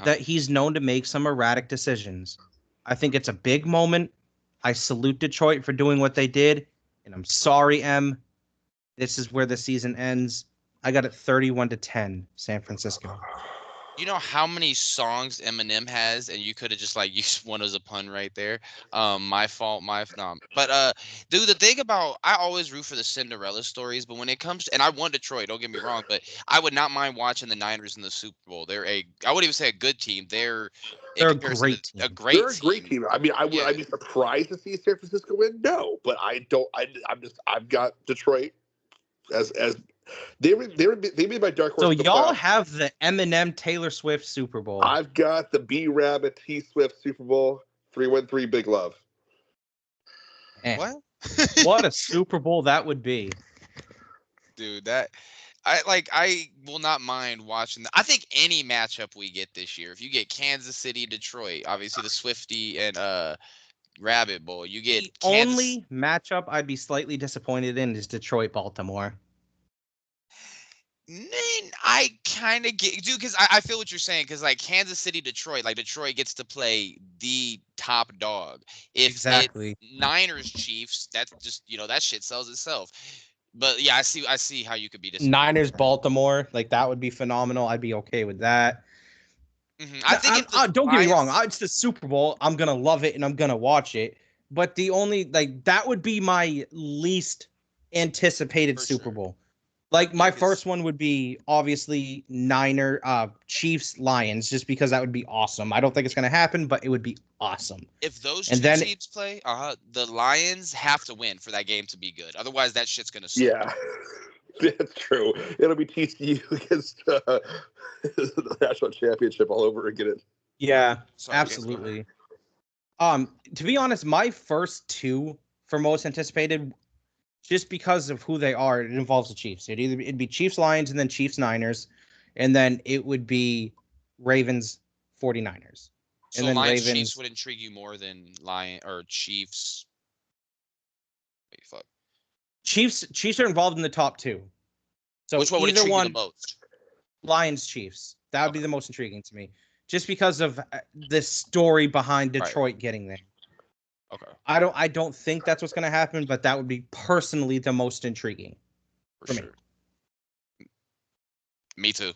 that he's known to make some erratic decisions. I think it's a big moment. I salute Detroit for doing what they did. And I'm sorry, Em. This is where the season ends. I got it 31-10, San Francisco. You know how many songs Eminem has, and you could have just like used one as a pun right there. My fault, But dude, the thing about I always root for the Cinderella stories, but when it comes to, and I want Detroit, don't get me wrong, but I would not mind watching the Niners in the Super Bowl. I wouldn't even say a good team. They're a great team. A great They're a great team. I mean, I'd be surprised to see San Francisco win. No, but I've got Detroit as they made my dark horse. So y'all have the Eminem Taylor Swift Super Bowl. I've got the B Rabbit T Swift Super Bowl 3-1-3 Big Love. What? What a Super Bowl that would be, dude. I will not mind watching that. I think any matchup we get this year, if you get Kansas City, Detroit, obviously the Swifty and Rabbit Bowl, you get the only matchup I'd be slightly disappointed in is Detroit, Baltimore. I kind of get, dude, because I feel what you're saying. Because like Kansas City, Detroit, like Detroit gets to play the top dog. If Niners, Chiefs, that's just that shit sells itself. But yeah, I see how you could be disappointed. Niners, Baltimore, like that would be phenomenal. I'd be okay with that. I think if the don't get me wrong. Lions- It's the Super Bowl. I'm gonna love it and I'm gonna watch it. But the only that would be my least anticipated For Super sure. Bowl. Like my Because- first one would be obviously Chiefs Lions, just because that would be awesome. I don't think it's gonna happen, but it would be awesome. if those And two then- teams play, the Lions have to win for that game to be good. Otherwise, that shit's gonna suck. Yeah, that's true. It'll be TCU against the national championship all over again. Yeah, Sorry, guys, go ahead. absolutely. To be honest, my first two for most anticipated, just because of who they are, it involves the Chiefs. It'd be Chiefs Lions and then Chiefs Niners, and then it would be Ravens 49ers. So And then Lions Ravens- Chiefs would intrigue you more than Lion or Chiefs. Wait, fuck. Chiefs are involved in the top two. So Which one would either intrigue one, you the most? Lions Chiefs. That would be Okay. the most intriguing to me, just because of the story behind Right. Detroit getting there. Okay, I don't think that's what's going to happen, but that would be personally the most intriguing. for For me. sure. Me too.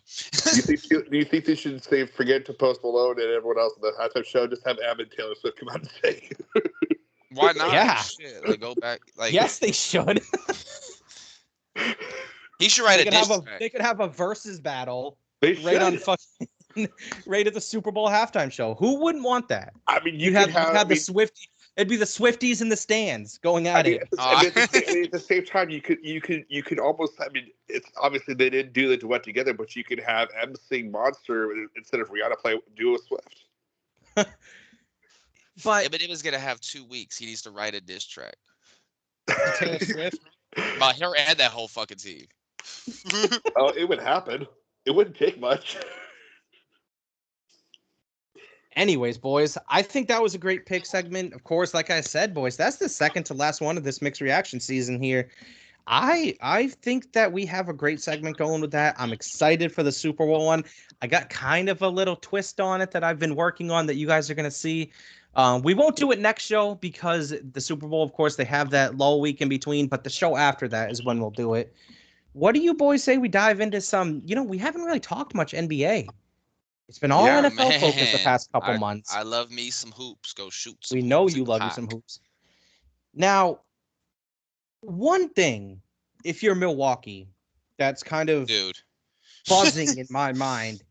Do you think they should say forget to Post Malone and everyone else in the halftime show? Just have Adam and Taylor Swift come out and say. Why not? Yeah. Shit, like go back. Like Yes, they should. he should write They a could diss have a track. they could have a versus battle They right on should. fucking right at the Super Bowl halftime show. Who wouldn't want that? I mean, You could have the I mean, Swifties. It'd be the Swifties in the stands going I at mean, it. at the same time, you could almost. I mean, it's obviously they didn't do the duet together, but you could have M sing "Monster" instead of Rihanna play duo Swift. Yeah, But but it was gonna have 2 weeks. He needs to write a diss track. Taylor Swift. About her and that whole fucking team. Oh, it would happen. It wouldn't take much. Anyways, boys, I think that was a great pick segment. Of course, like I said, boys, that's the second to last one of this mixed reaction season here. I think that we have a great segment going with that. I'm excited for the Super Bowl one. I got kind of a little twist on it that I've been working on that you guys are going to see. We won't do it next show because the Super Bowl, of course, they have that lull week in between, but the show after that is when we'll do it. What do you boys say we dive into some, we haven't really talked much NBA. It's been all Yeah, NFL focused the man. past couple months. I love me some hoops. Go shoot. Some We know hoops you in the love you park. some hoops. Now, one thing, if you're Milwaukee, that's kind of Dude. buzzing in my mind.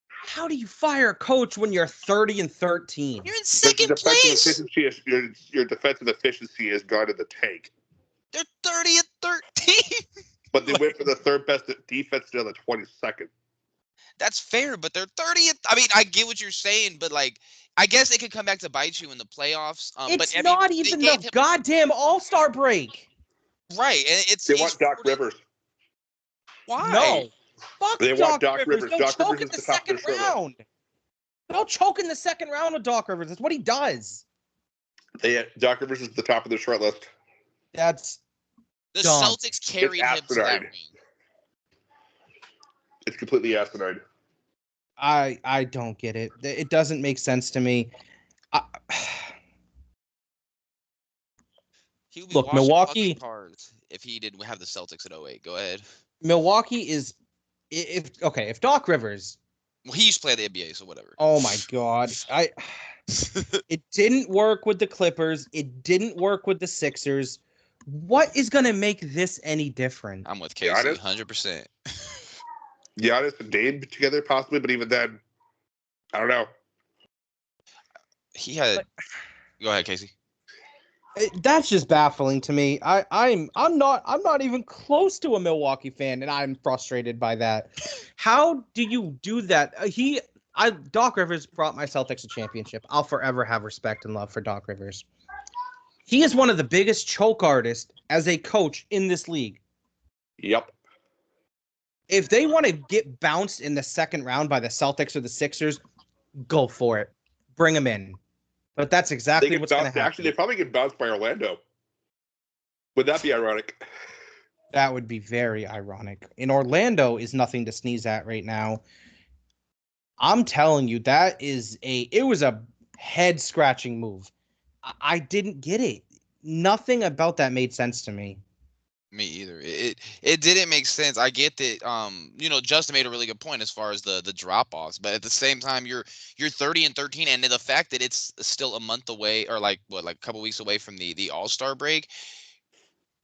How do you fire a coach when you're 30 and 13? You're in Your second defensive place. efficiency your defensive efficiency has gone to the tank. They're 30 and 13. But they went for the third best defense to the 22nd. That's fair, but they're 30th. I mean, I get what you're saying, but like, I guess it could come back to bite you in the playoffs. It's but I mean, not they even gave the him- goddamn All-Star break. right. And it's They it's want Doc 40 Rivers. Why? No. Fuck They Doc want Doc Rivers. Rivers. They'll Doc choke Rivers in is the the top of second their show. round. They'll choke in the second round with Doc Rivers. That's what he does. Doc Rivers is the top of their short list. That's The dumb. Celtics carried him to that asinine. ring. It's completely asinine. I don't get it. It doesn't make sense to me. He would be Look, washing Milwaukee- fucking cars if he didn't have the Celtics at 08. Go ahead. Milwaukee is if Doc Rivers. Well, he used to play the NBA, so whatever. Oh my god. It didn't work with the Clippers. It didn't work with the Sixers. What is going to make this any different? I'm with Casey, Giannis? 100%. Giannis and Dame together possibly, but even then, I don't know. He had. Go ahead, Casey. That's just baffling to me. I'm not even close to a Milwaukee fan, and I'm frustrated by that. How do you do that? Doc Rivers brought my Celtics a championship. I'll forever have respect and love for Doc Rivers. He is one of the biggest choke artists as a coach in this league. Yep. If they want to get bounced in the second round by the Celtics or the Sixers, go for it. Bring them in. But that's They exactly get what's going to bounced. happen. Actually, they probably get bounced by Orlando. Would that be ironic? That would be very ironic. And Orlando is nothing to sneeze at right now. I'm telling you, it was a head scratching move. I didn't get it. Nothing about that made sense to me. Me either. it didn't make sense. I get that. Justin made a really good point as far as the drop offs, but at the same time, you're 30-13, and the fact that it's still a month away, or like a couple weeks away from the All-Star break.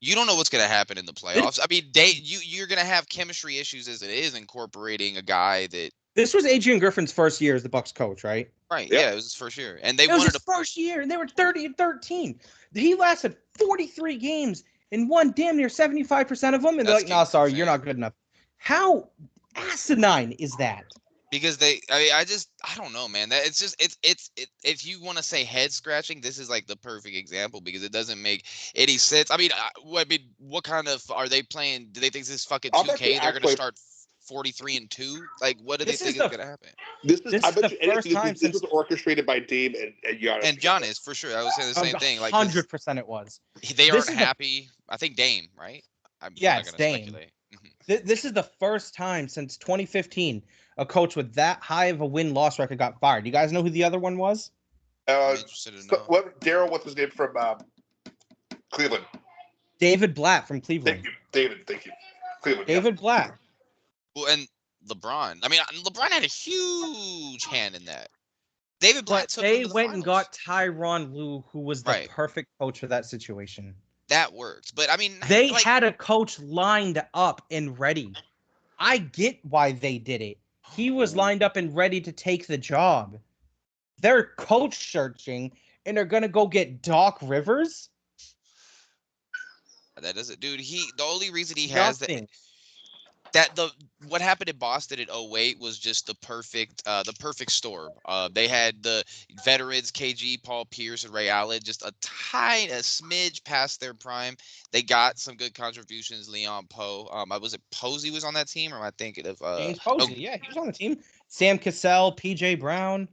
You don't know what's going to happen in the playoffs. I mean, you're going to have chemistry issues as it is, incorporating a guy that. This was Adrian Griffin's first year as the Bucks coach, right? Right. Yep. Yeah, it was his first year, and they It was wanted his first year, and they were 30-13. He lasted 43 games and won damn near 75% of them. And they're That's like, "No, sorry, insane. you're not good enough." How asinine is that? because I don't know, man. That it's if you want to say head scratching, this is like the perfect example because it doesn't make any sense. I mean, what kind of are they playing? Do they think this is fucking I'll bet 2K? you They're going to actually- start 43-2. Like, what do they This think is is the- going to happen? This is, This I is bet the you first anything, time this since- was orchestrated by Dame and Giannis. And Giannis, for sure. I was saying the same thing. Like, 100% it was. they this aren't is the- happy. I think Dame, right? I'm Yeah, not it's gonna Dame. speculate. Mhm. This is the first time since 2015 a coach with that high of a win-loss record got fired. You guys know who the other one was? I'm interested to know. Daryl, what's his name from Cleveland? David Blatt from Cleveland. Thank you, David. Thank you, Cleveland. yeah. David Blatt. Well, and LeBron. I mean, LeBron had a huge hand in that. David Blatt But took they them to the went and finals. got Tyronn Lue, who was the Right. perfect coach for that situation. That worked. But I mean, They like, had a coach lined up and ready. I get why they did it. He was lined up and ready to take the job. They're coach searching and they're gonna go get Doc Rivers. that doesn't, dude. The only reason he has Nothing. what happened in Boston in 08 was just the perfect storm. They had the veterans KG, Paul Pierce, and Ray Allen just a smidge past their prime. They got some good contributions. Leon Poe. Was it Posey was on that team, or am I thinking of James Posey, yeah, he was on the team. Sam Cassell, PJ Brown.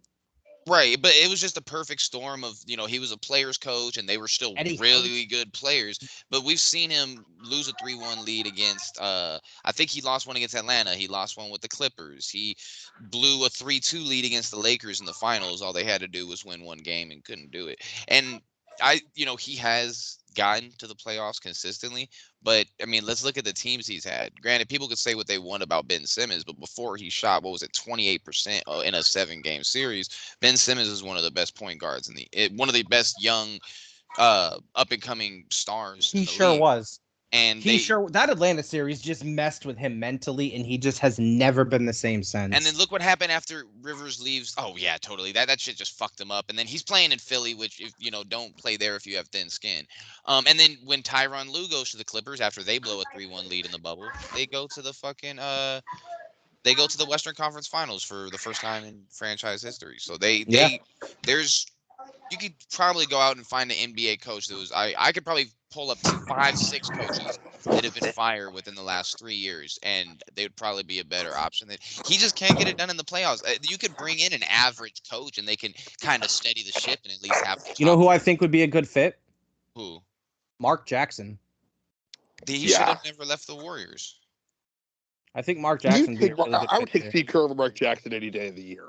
Right, but it was just a perfect storm of, he was a players coach and they were still Eddie really good players. But we've seen him lose a 3-1 lead against I think he lost one against Atlanta. He lost one with the Clippers. He blew a 3-2 lead against the Lakers in the finals. All they had to do was win one game and couldn't do it. And he has gotten to the playoffs consistently, but I mean, let's look at the teams he's had. Granted, people could say what they want about Ben Simmons, but before he shot, 28% in a 7-game series, Ben Simmons is one of the best point guards one of the best young, up and coming stars. He in the sure league. was. And That Atlanta series just messed with him mentally, and he just has never been the same since. And then look what happened after Rivers leaves. Oh yeah, totally. That shit just fucked him up. And then he's playing in Philly, which if don't play there if you have thin skin. And then when Tyronn Lue goes to the Clippers after they blow a 3-1 lead in the bubble, they go to the fucking they go to the Western Conference Finals for the first time in franchise history. So you could probably go out and find an NBA coach that was I could probably pull up 5-6 coaches that have been fired within the last 3 years, and they would probably be a better option. He just can't get it done in the playoffs. You could bring in an average coach, and they can kind of steady the ship and at least have. You know who I think would be a good fit? Who? Mark Jackson. He should have never left the Warriors. I think Mark Jackson would be a really good I would fit take there. Steve Kerr over Mark Jackson any day of the year.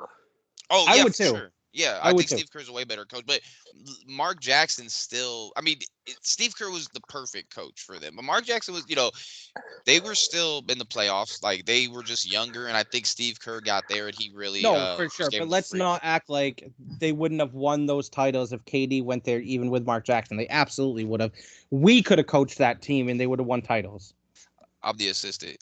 Oh, I yeah, would for too. Sure. Yeah, I I would think too. Steve Kerr's a way better coach, but Mark Jackson still. I mean, Steve Kerr was the perfect coach for them, but Mark Jackson was. They were still in the playoffs. Like they were just younger, and I think Steve Kerr got there, and he really. No, for just sure. gave But him let's free. not act like they wouldn't have won those titles if KD went there, even with Mark Jackson. They absolutely would have. We could have coached that team, and they would have won titles. I'm the assistant.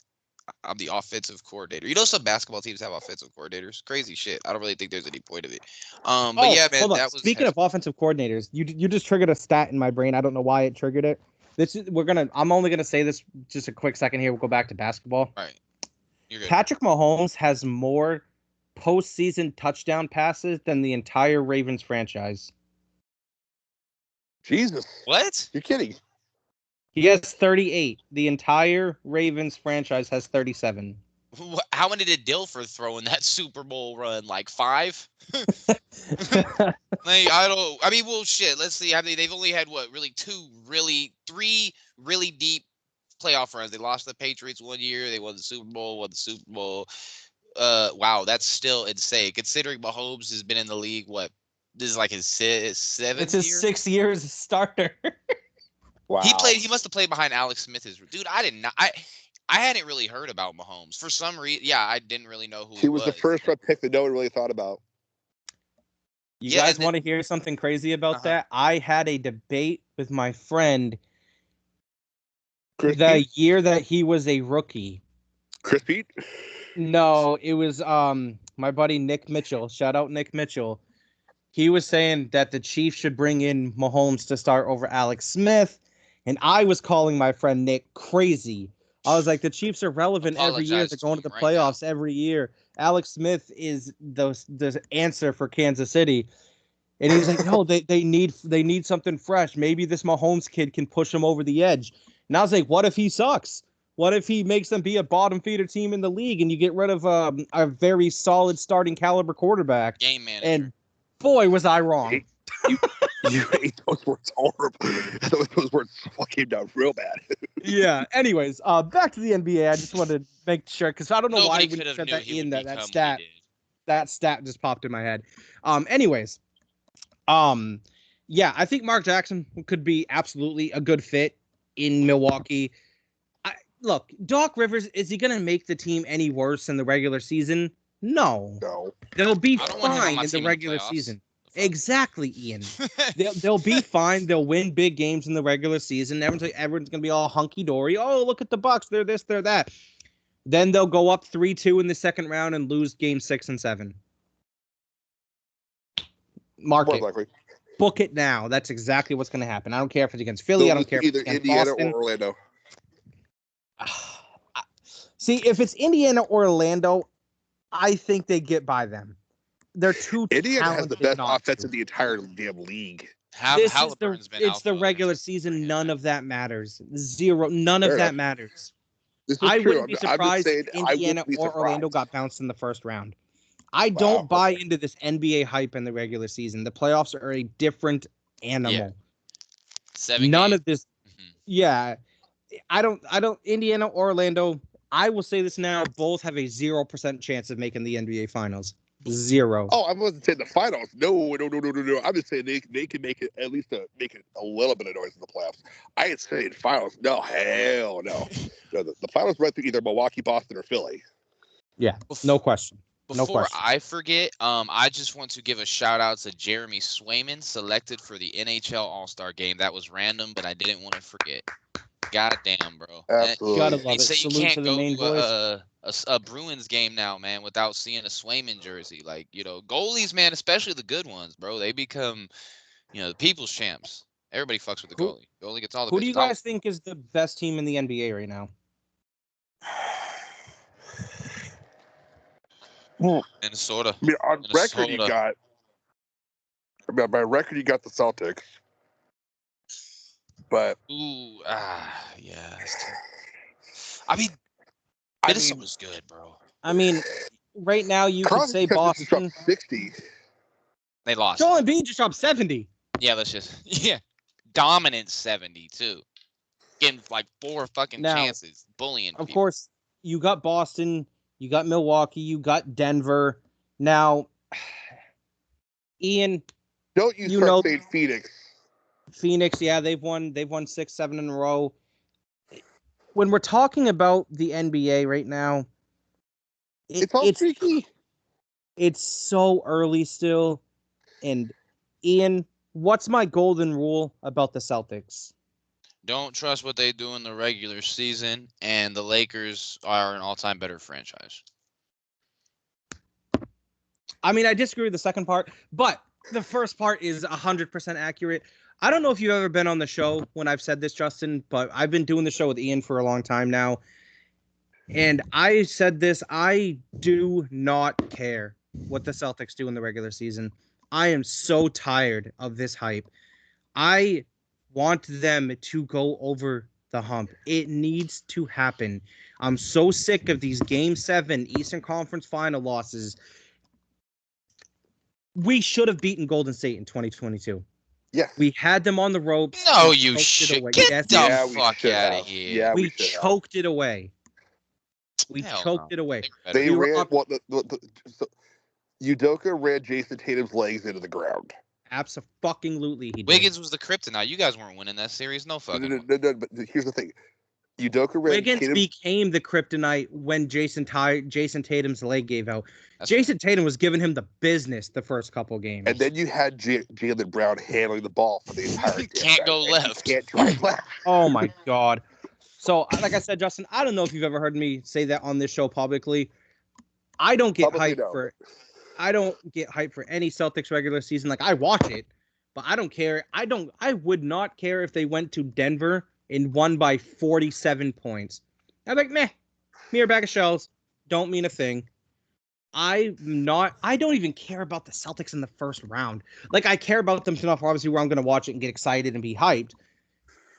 I'm the offensive coordinator. Some basketball teams have offensive coordinators. Crazy shit. I don't really think there's any point of it. But yeah, man, hold on. that was Speaking of offensive coordinators, you just triggered a stat in my brain. I don't know why it triggered it. I'm only gonna say this just a quick second here. We'll go back to basketball. Right. You're good. Patrick Mahomes has more postseason touchdown passes than the entire Ravens franchise. Jesus, What? you're kidding? He has 38. The entire Ravens franchise has 37. How many did Dilfer throw in that Super Bowl run? Like 5? Well, shit. Let's see. They've only had three really deep playoff runs. They lost the Patriots one year. They won the Super Bowl. Wow, that's still insane. Considering Mahomes has been in the league, this is like his 7th It's his year? 6 years as starter. Wow. He must have played behind Alex Smith. Dude, I did not. I hadn't really heard about Mahomes for some reason. Yeah, I didn't really know who He was the first round pick that no one really thought about. You Yeah, guys and want to hear something crazy about Uh-huh. that? I had a debate with my friend Chris the Pete? year that he was a rookie. Chris Pete? No, it was my buddy Nick Mitchell. Shout out Nick Mitchell. He was saying that the Chiefs should bring in Mahomes to start over Alex Smith, and I was calling my friend Nick crazy. I was like, the Chiefs are relevant every year. Apologize They're to going to him the right now. playoffs every year. Alex Smith is the answer for Kansas City. And he's like, no, they need something fresh. Maybe this Mahomes kid can push them over the edge. And I was like, what if he sucks? What if he makes them be a bottom feeder team in the league and you get rid of a very solid starting caliber quarterback? Game manager. And boy, was I wrong. You ate those words horrible. Those words came down real bad. Yeah. Anyways, back to the NBA. I just wanted to make sure because I don't know Nobody why when could you have said knew that he in would that become stat what he did. that stat just popped in my head. Anyways, yeah, I think Mark Jackson could be absolutely a good fit in Milwaukee. Look, Doc Rivers, is he going to make the team any worse in the regular season? No. No. They'll be I don't want him on fine my in the team regular playoffs. season. The fuck? Exactly, Ian. They'll be fine. They'll win big games in the regular season. Everyone's going to be all hunky-dory. Oh, look at the Bucks. They're this, they're that. Then they'll go up 3-2 in the second round and lose game 6 and 7. Mark More it. likely. Book it now. That's exactly what's going to happen. I don't care if it's against Philly. I don't care if Either it's against Indiana Boston. or Orlando. See, if it's Indiana or Orlando, I think they get by them. They're too Indiana has the talented best not offense to. in the entire damn league. Halliburton's been It's the alpha regular since season. bringing him None back. of that matters. Zero. None Fair of that enough. matters. This is I true. wouldn't be I'm just surprised saying, if I Indiana wouldn't be or Orlando surprised. got bounced in the first round. I don't Wow, buy okay. into this NBA hype in the regular season. The playoffs are a different animal. 7 None games. of this. Mhm. Yeah, I don't. Indiana or Orlando. I will say this now. Both have a 0% chance of making the NBA Finals. 0. Oh, I wasn't saying the finals. No. I'm just saying they can make it at least make it a little bit of noise in the playoffs. I ain't saying finals. No, hell no. No, the finals run through either Milwaukee, Boston, or Philly. Yeah, no question. No Before question. I forget, I just want to give a shout out to Jeremy Swayman, selected for the NHL All-Star game. That was random, but I didn't want to forget. God damn, bro. Absolutely. Gotta love They it. say you Salute can't to the go main to boys. a Bruins game now, man, without seeing a Swayman jersey. Like, goalies, man, especially the good ones, bro. They become, the people's champs. Everybody fucks with the Who- goalie. Goalie gets all the Who do bitches. you guys think is the best team in the NBA right now? Minnesota. I mean, on record you Minnesota. got. I mean, by record you got the Celtics, but Ooh, yeah. I mean, I mean, Minnesota's good, bro. I mean, right now you could Carlos say Tevez just dropped Boston. 60. They lost. Joel Embiid just dropped 70. Yeah, let's just dominant 72. Getting like 4 fucking Now, chances, bullying. Of people. course, you got Boston, you got Milwaukee, you got Denver. Now, Ian, Don't you You start know- saying Phoenix. Phoenix, yeah, they've won 6, 7 in a row. When we're talking about the NBA right now, It's all streaky. it's so early still. And Ian, what's my golden rule about the Celtics? Don't trust what they do in the regular season, and the Lakers are an all-time better franchise. I mean, I disagree with the second part, but the first part is 100% accurate. I don't know if you've ever been on the show when I've said this, Justin, but I've been doing the show with Ian for a long time now. And I said this, I do not care what the Celtics do in the regular season. I am so tired of this hype. I want them to go over the hump. It needs to happen. I'm so sick of these Game 7 Eastern Conference final losses. We should have beaten Golden State in 2022. Yes. We had them on the ropes. No, We you choked it shit. away. Get Yes, the we- Yeah, we fuck should out of have. here. Yeah, we should have. choked it away. We Hell choked no. it away. They're better. They We were ran up- so Udoka ran Jason Tatum's legs into the ground. Absolutely, he did. Wiggins was the kryptonite. You guys weren't winning that series. No fucking. No, but here's the thing. Udoka ran Wiggins Tatum. became the kryptonite when Jason Tatum's leg gave out. That's Jason Tatum was giving him the business the first couple games. And then you had Jaylen Brown handling the ball for the entire game. Can't go And left. Can't drive left. Oh my God. So, like I said, Justin, I don't know if you've ever heard me say that on this show publicly. I don't get Publicly, hyped no. I don't get hyped for any Celtics regular season. Like I watch it, but I don't care. I would not care if they went to Denver and won by 47 points. I'm like, meh, mere bag of shells. Don't mean a thing. I don't even care about the Celtics in the first round. Like I care about them enough, obviously, where I'm going to watch it and get excited and be hyped.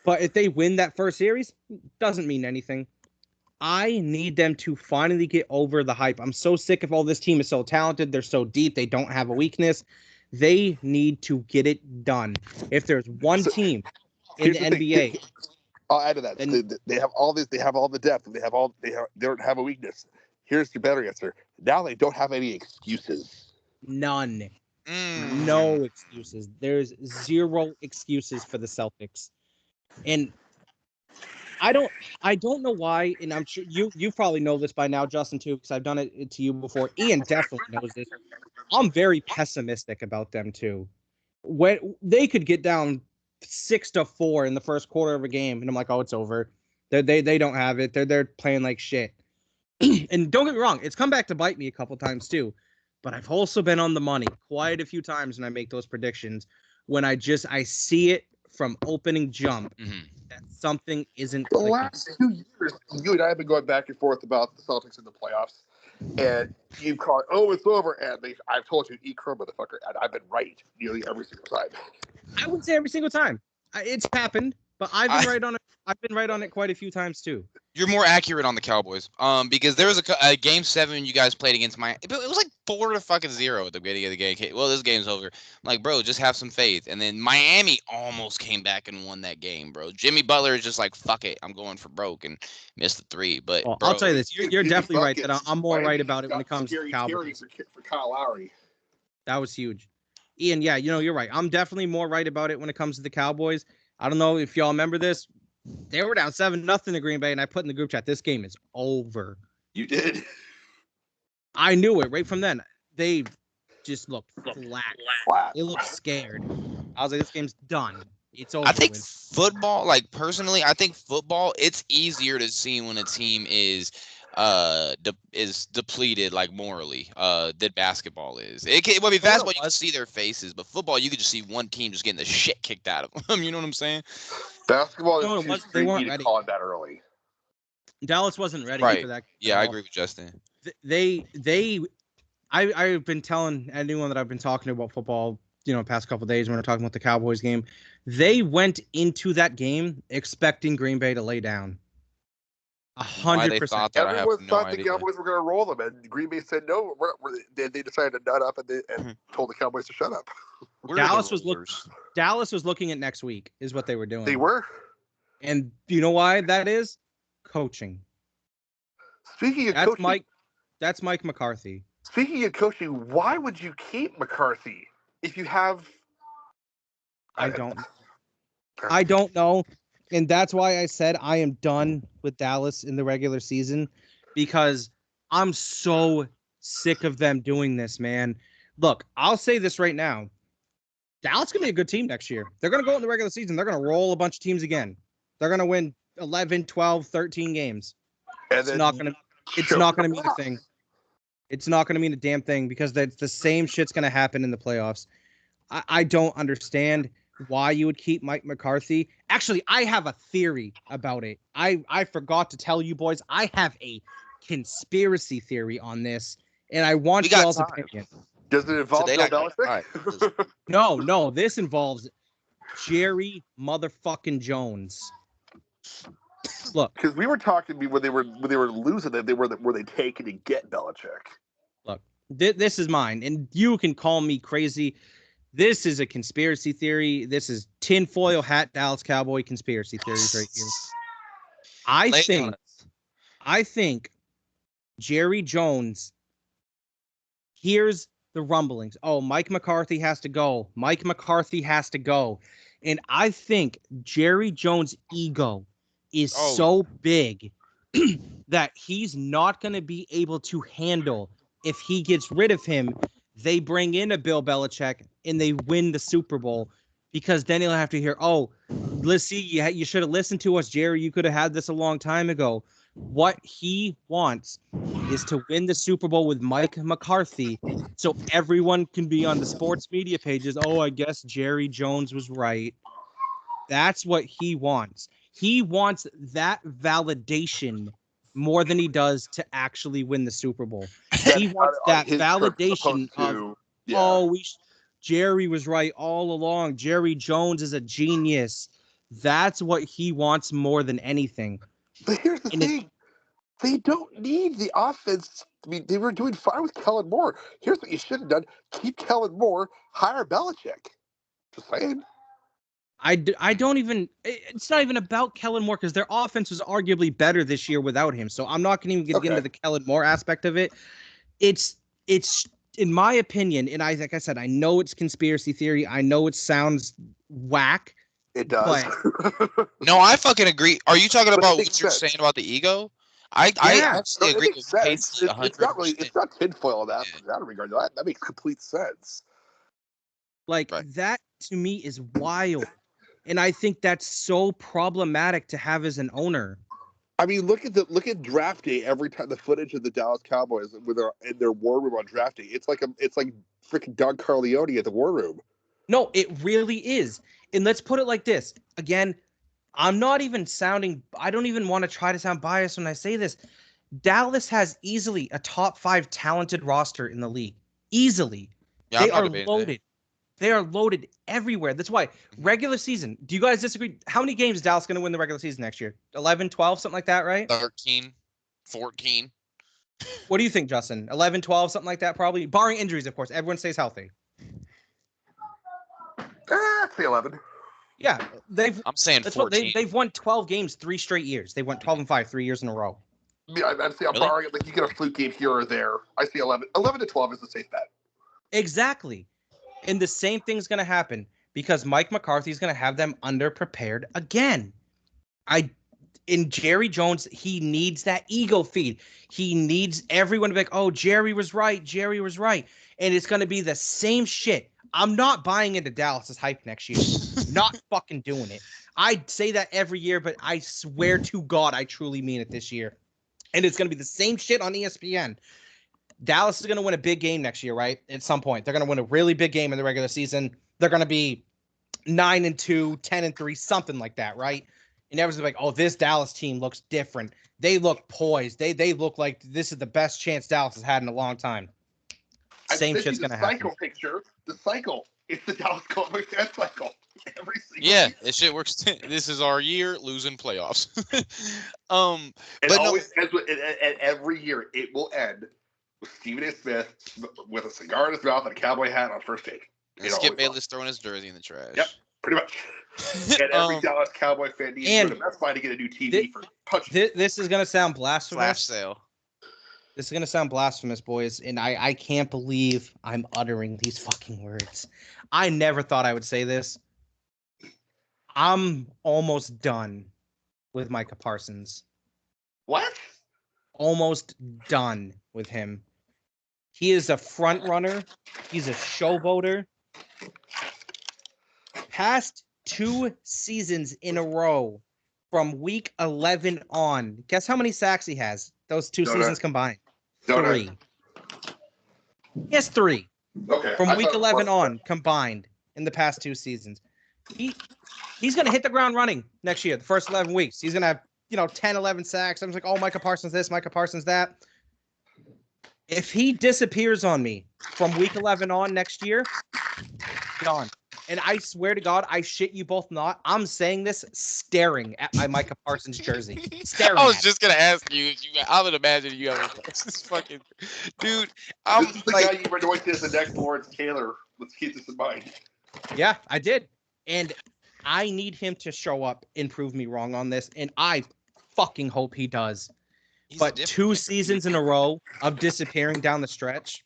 But if they win that first series, doesn't mean anything. I need them to finally get over the hype. I'm so sick of all this team is so talented. They're so deep. They don't have a weakness. They need to get it done. If there's one team in the NBA, I'll add to that. They have all this. They have all the depth. They don't have a weakness. Here's your better answer. Now they don't have any excuses. none. No excuses. There's zero excuses for the Celtics. And I don't know why, and I'm sure you probably know this by now, Justin, too, because I've done it to you before. Ian definitely knows this. I'm very pessimistic about them too. When they could get down 6-4 in the first quarter of a game, and I'm like, oh, it's over. They don't have it. They're playing like shit. And don't get me wrong, it's come back to bite me a couple times too. But I've also been on the money quite a few times when I make those predictions. When I see it from opening jump that something isn't The clicking. last 2 years, you and I have been going back and forth about the Celtics in the playoffs, and you've called, oh, it's over, and I've told you, eat crow, motherfucker, and I've been right nearly every single time. I wouldn't say every single time. It's happened, but I've been right on it. I've been right on it quite a few times too. You're more accurate on the Cowboys. Because there was a game 7 you guys played against Miami. It was like 4-0 at the beginning of the game. Well, this game's over. I'm like, bro, just have some faith. And then Miami almost came back and won that game, bro. Jimmy Butler is just like, fuck it, I'm going for broke and missed the 3. But Well, bro, I'll tell you this: you're definitely right that I'm more Miami right about it when got it comes to scary Cowboys. for Kyle Lowry. That was huge. Ian, yeah, you're right. I'm definitely more right about it when it comes to the Cowboys. I don't know if y'all remember this. They were down 7-0 to Green Bay, and I put in the group chat, this game is over. You did. I knew it right from then. They just looked flat. Flat. They looked scared. I was like, this game's done. It's over. I think football, like personally, I think football, it's easier to see when a team is depleted, like morally, than basketball is. Basketball you can see their faces, but football you could just see one team just getting the shit kicked out of them. You know what I'm saying? Basketball No, is too they weren't streaky to ready. call it that early. Dallas wasn't ready Right. for that. Yeah, I agree with Justin. I've been telling anyone that I've been talking to about football, past couple of days when we're talking about the Cowboys game, they went into that game expecting Green Bay to lay down. Why they 100%. thought that, I have Everyone no thought the idea. Cowboys were going to roll them, and Green Bay said no. They decided to nut up and told the Cowboys to shut up. We're Dallas the was rollers. Dallas was looking at next week, is what they were doing. They were. And do you know why that is? Coaching. Speaking of That's coaching, Mike McCarthy. Speaking of coaching, why would you keep McCarthy if you have? I don't know. And that's why I said I am done with Dallas in the regular season, because I'm so sick of them doing this, man. Look, I'll say this right now. Dallas going to be a good team next year. They're going to go in the regular season. They're going to roll a bunch of teams again. They're going to win 11, 12, 13 games. It's not going to mean a thing. It's not going to mean a damn thing, because that's the same shit's going to happen in the playoffs. I don't understand why you would keep Mike McCarthy. Actually, I have a theory about it. I forgot to tell you boys. I have a conspiracy theory on this, and I want y'all's opinion. Does it involve Today Bill I Belichick? got No, this involves Jerry motherfucking Jones. Look, Because we were talking when they were losing it, were they taking to get Belichick? look, this is mine, and you can call me crazy. This is a conspiracy theory. This is tinfoil hat Dallas Cowboy conspiracy theories right here. I think Jerry Jones hears the rumblings. Oh, Mike McCarthy has to go. Mike McCarthy has to go. And I think Jerry Jones' ego is so big that he's not going to be able to handle if he gets rid of him. They bring in a Bill Belichick and they win the Super Bowl because then he'll have to hear, oh, let's see, you should have listened to us, Jerry. You could have had this a long time ago. What he wants is to win the Super Bowl with Mike McCarthy so everyone can be on the sports media pages. Oh, I guess Jerry Jones was right. That's what he wants. He wants that validation more than he does to actually win the Super Bowl. He wants that validation of, Jerry was right all along. Jerry Jones is a genius. That's what he wants more than anything. But here's the thing. They don't need the offense. I mean, they were doing fine with Kellen Moore. Here's what you should have done. Keep Kellen Moore, hire Belichick. Just saying. I don't even – it's not even about Kellen Moore because their offense was arguably better this year without him. So I'm not going to even get into the Kellen Moore aspect of it. It's in my opinion, and like I said, I know it's conspiracy theory. I know it sounds whack. It does. No, I fucking agree. Are you talking about what you're saying about the ego? I actually agree with Casey 100%. It's not tinfoil in that regard. That makes complete sense. That to me is wild. And I think that's so problematic to have as an owner. I mean, look at draft day. Every time the footage of the Dallas Cowboys in their war room on draft day, it's like freaking Don Corleone at the war room. No, it really is. And let's put it like this. Again, I don't even want to try to sound biased when I say this. Dallas has easily a top 5 talented roster in the league. Easily. Yeah, they are loaded. They are loaded everywhere. That's why regular season. Do you guys disagree? How many games is Dallas going to win the regular season next year? 11, 12, something like that, right? 13, 14. What do you think, Justin? 11, 12, something like that, probably. Barring injuries, of course. Everyone stays healthy. I'd say 11. Yeah, I'm saying 14. They've won 12 games 3 straight years. They went 12-5 3 years in a row. Yeah, I'd say I'm barring it. Like you get a fluke game here or there. I see 11. 11 to 12 is a safe bet. Exactly. And the same thing's going to happen because Mike McCarthy is going to have them underprepared again. In Jerry Jones, he needs that ego feed. He needs everyone to be like, oh, Jerry was right. Jerry was right. And it's going to be the same shit. I'm not buying into Dallas's hype next year. Not fucking doing it. I say that every year, but I swear to God, I truly mean it this year. And it's going to be the same shit on ESPN. Dallas is going to win a big game next year, right? At some point. They're going to win a really big game in the regular season. They're going to be 9-2, 10-3, something like that, right? And everyone's like, oh, this Dallas team looks different. They look poised. They look like this is the best chance Dallas has had in a long time. Same shit's going to happen. The cycle. It's the Dallas Cowboys cycle. Every single year. This shit works. This is our year losing playoffs. And every year it will end with Stephen A. Smith with a cigar in his mouth and a cowboy hat on first take. Skip Bayless throwing his jersey in the trash. Yep, pretty much. And every Dallas Cowboy fan needs to go to Best Buy to get a new TV for punch. This is going to sound blasphemous. Flash sale. This is going to sound blasphemous, boys, and I can't believe I'm uttering these fucking words. I never thought I would say this. I'm almost done with Micah Parsons. What? Almost done with him. He is a front runner. He's a showboater. Past 2 seasons in a row from week 11 on. Guess how many sacks he has? Those 2 seasons combined. 3. He has 3. Okay. From week 11 on combined in the past 2 seasons. He's going to hit the ground running next year, the first 11 weeks. He's going to have, 10, 11 sacks. I was like, oh, Micah Parsons this, Micah Parsons that. If he disappears on me from week 11 on next year, gone. And I swear to God, I shit you both not. I'm saying this staring at my Micah Parsons jersey. Staring. I was just gonna ask you. I would imagine you have this fucking dude. This is the guy you were going to as the next Lawrence Taylor. Let's keep this in mind. Yeah, I did, and I need him to show up and prove me wrong on this, and I fucking hope he does. But 2 seasons in a row of disappearing down the stretch,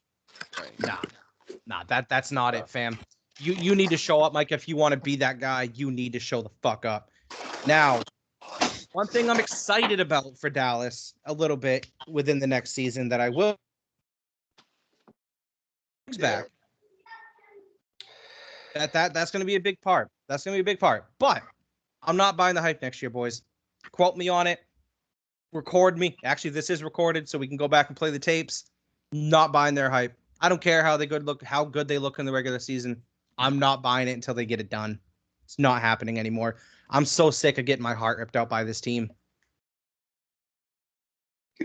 nah. Nah, that's not it, fam. You need to show up, Mike. If you want to be that guy, you need to show the fuck up. Now, one thing I'm excited about for Dallas a little bit within the next season that I will back. That's going to be a big part. That's going to be a big part. But I'm not buying the hype next year, boys. Quote me on it. Record me. Actually, this is recorded, so we can go back and play the tapes. Not buying their hype. I don't care how good they look in the regular season. I'm not buying it until they get it done. It's not happening anymore. I'm so sick of getting my heart ripped out by this team.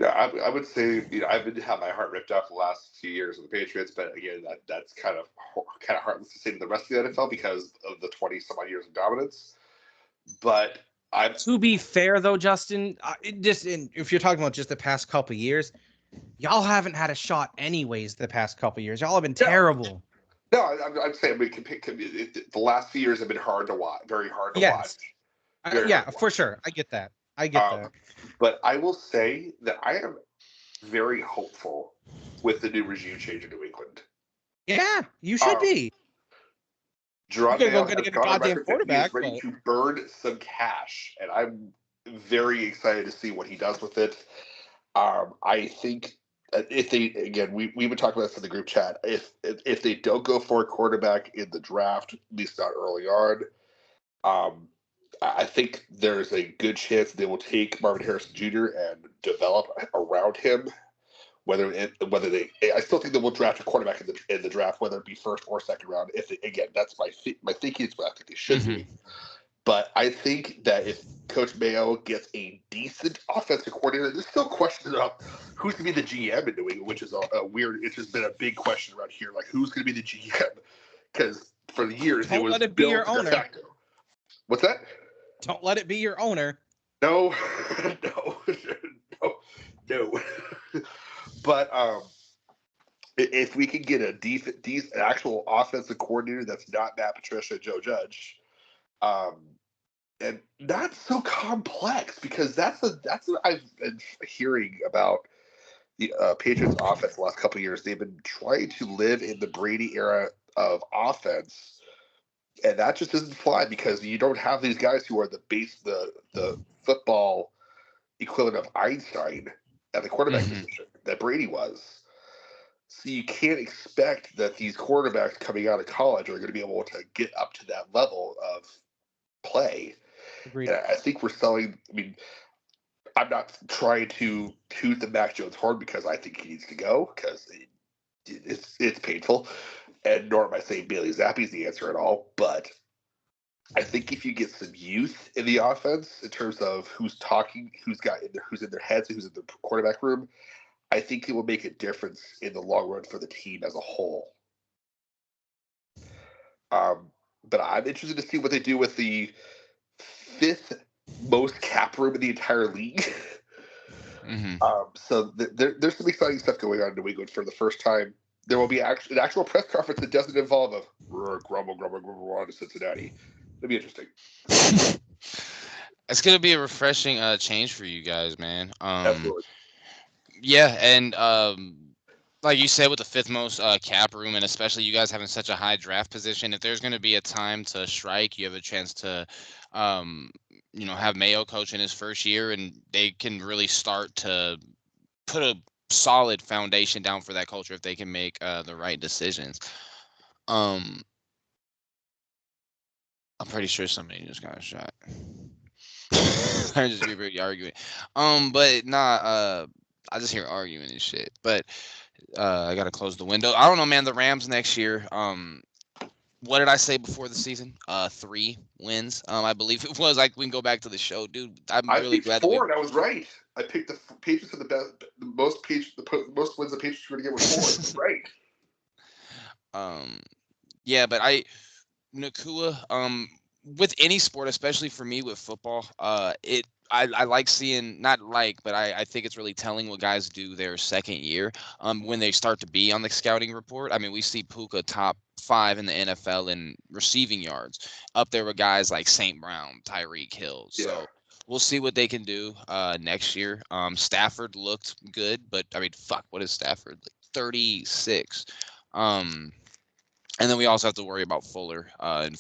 I would say I've been had my heart ripped out for the last few years with the Patriots, but again, that's kind of heartless to say to the rest of the NFL because of the 20 some odd years of dominance. But to be fair though, Justin, if you're talking about just the past couple of years, y'all haven't had a shot anyways. The past couple of years, y'all have been terrible. No, I'm saying the last few years have been hard to watch, very hard to watch. Yeah, for sure. I get that. That. But I will say that I am very hopeful with the new regime change in New England. Yeah, you should be. Jerod Mayo has get a goddamn quarterback. He's ready to burn some cash, and I'm very excited to see what he does with it. I think if they we've been talking about this in the group chat. If they don't go for a quarterback in the draft, at least not early on, I think there's a good chance they will take Marvin Harrison Jr. and develop around him. I still think they will draft a quarterback in the draft, whether it be first or second round. That's my thinking is what I think they should be. But I think that if Coach Mayo gets a decent offensive coordinator, there's still questions about who's going to be the GM in New England, which is a weird. It's just been a big question around here, like who's going to be the GM? Because for the years Don't it was let it be your owner. What's that? Don't let it be your owner. No. But if we can get a decent actual offensive coordinator that's not Matt Patricia, Joe Judge, and not so complex, because that's what I've been hearing about the Patriots offense the last couple of years. They've been trying to live in the Brady era of offense, and that just doesn't fly because you don't have these guys who are the football equivalent of Einstein at the quarterback position that Brady was. So you can't expect that these quarterbacks coming out of college are going to be able to get up to that level of play. Agreed. And I think we're selling. I mean, I'm not trying to toot the Mac Jones horn because I think he needs to go because it's painful, and nor am I saying Bailey Zappi is the answer at all. But I think if you get some youth in the offense in terms of who's talking, who's in their heads, who's in the quarterback room, I think it will make a difference in the long run for the team as a whole. But I'm interested to see what they do with the 5th most cap room in the entire league. So there's some exciting stuff going on in New England for the first time. There will be an actual press conference that doesn't involve a grumble to Cincinnati. It'll be interesting. It's gonna be a refreshing change for you guys, man. Absolutely. Yeah, and like you said, with the 5th most cap room, and especially you guys having such a high draft position, if there's going to be a time to strike, you have a chance to, have Mayo coach in his first year, and they can really start to put a solid foundation down for that culture if they can make the right decisions. I'm pretty sure somebody just got shot. I just be really arguing. But nah, I just hear arguing and shit. But I gotta close the window. I don't know, man. The Rams next year. What did I say before the season? 3 wins. I believe it was. Like we can go back to the show, dude. I'm really glad. 4, and I was right. I picked the Patriots for the most wins the Patriots were going to get with 4. Right. Yeah, but Nacua. With any sport, especially for me with football, I like seeing, but I think it's really telling what guys do their second year when they start to be on the scouting report. I mean, we see Puka top 5 in the NFL in receiving yards, up there with guys like St. Brown, Tyreek Hill. Yeah. So we'll see what they can do next year. Stafford looked good, but I mean, fuck, what is Stafford? Like 36. And then we also have to worry about Fuller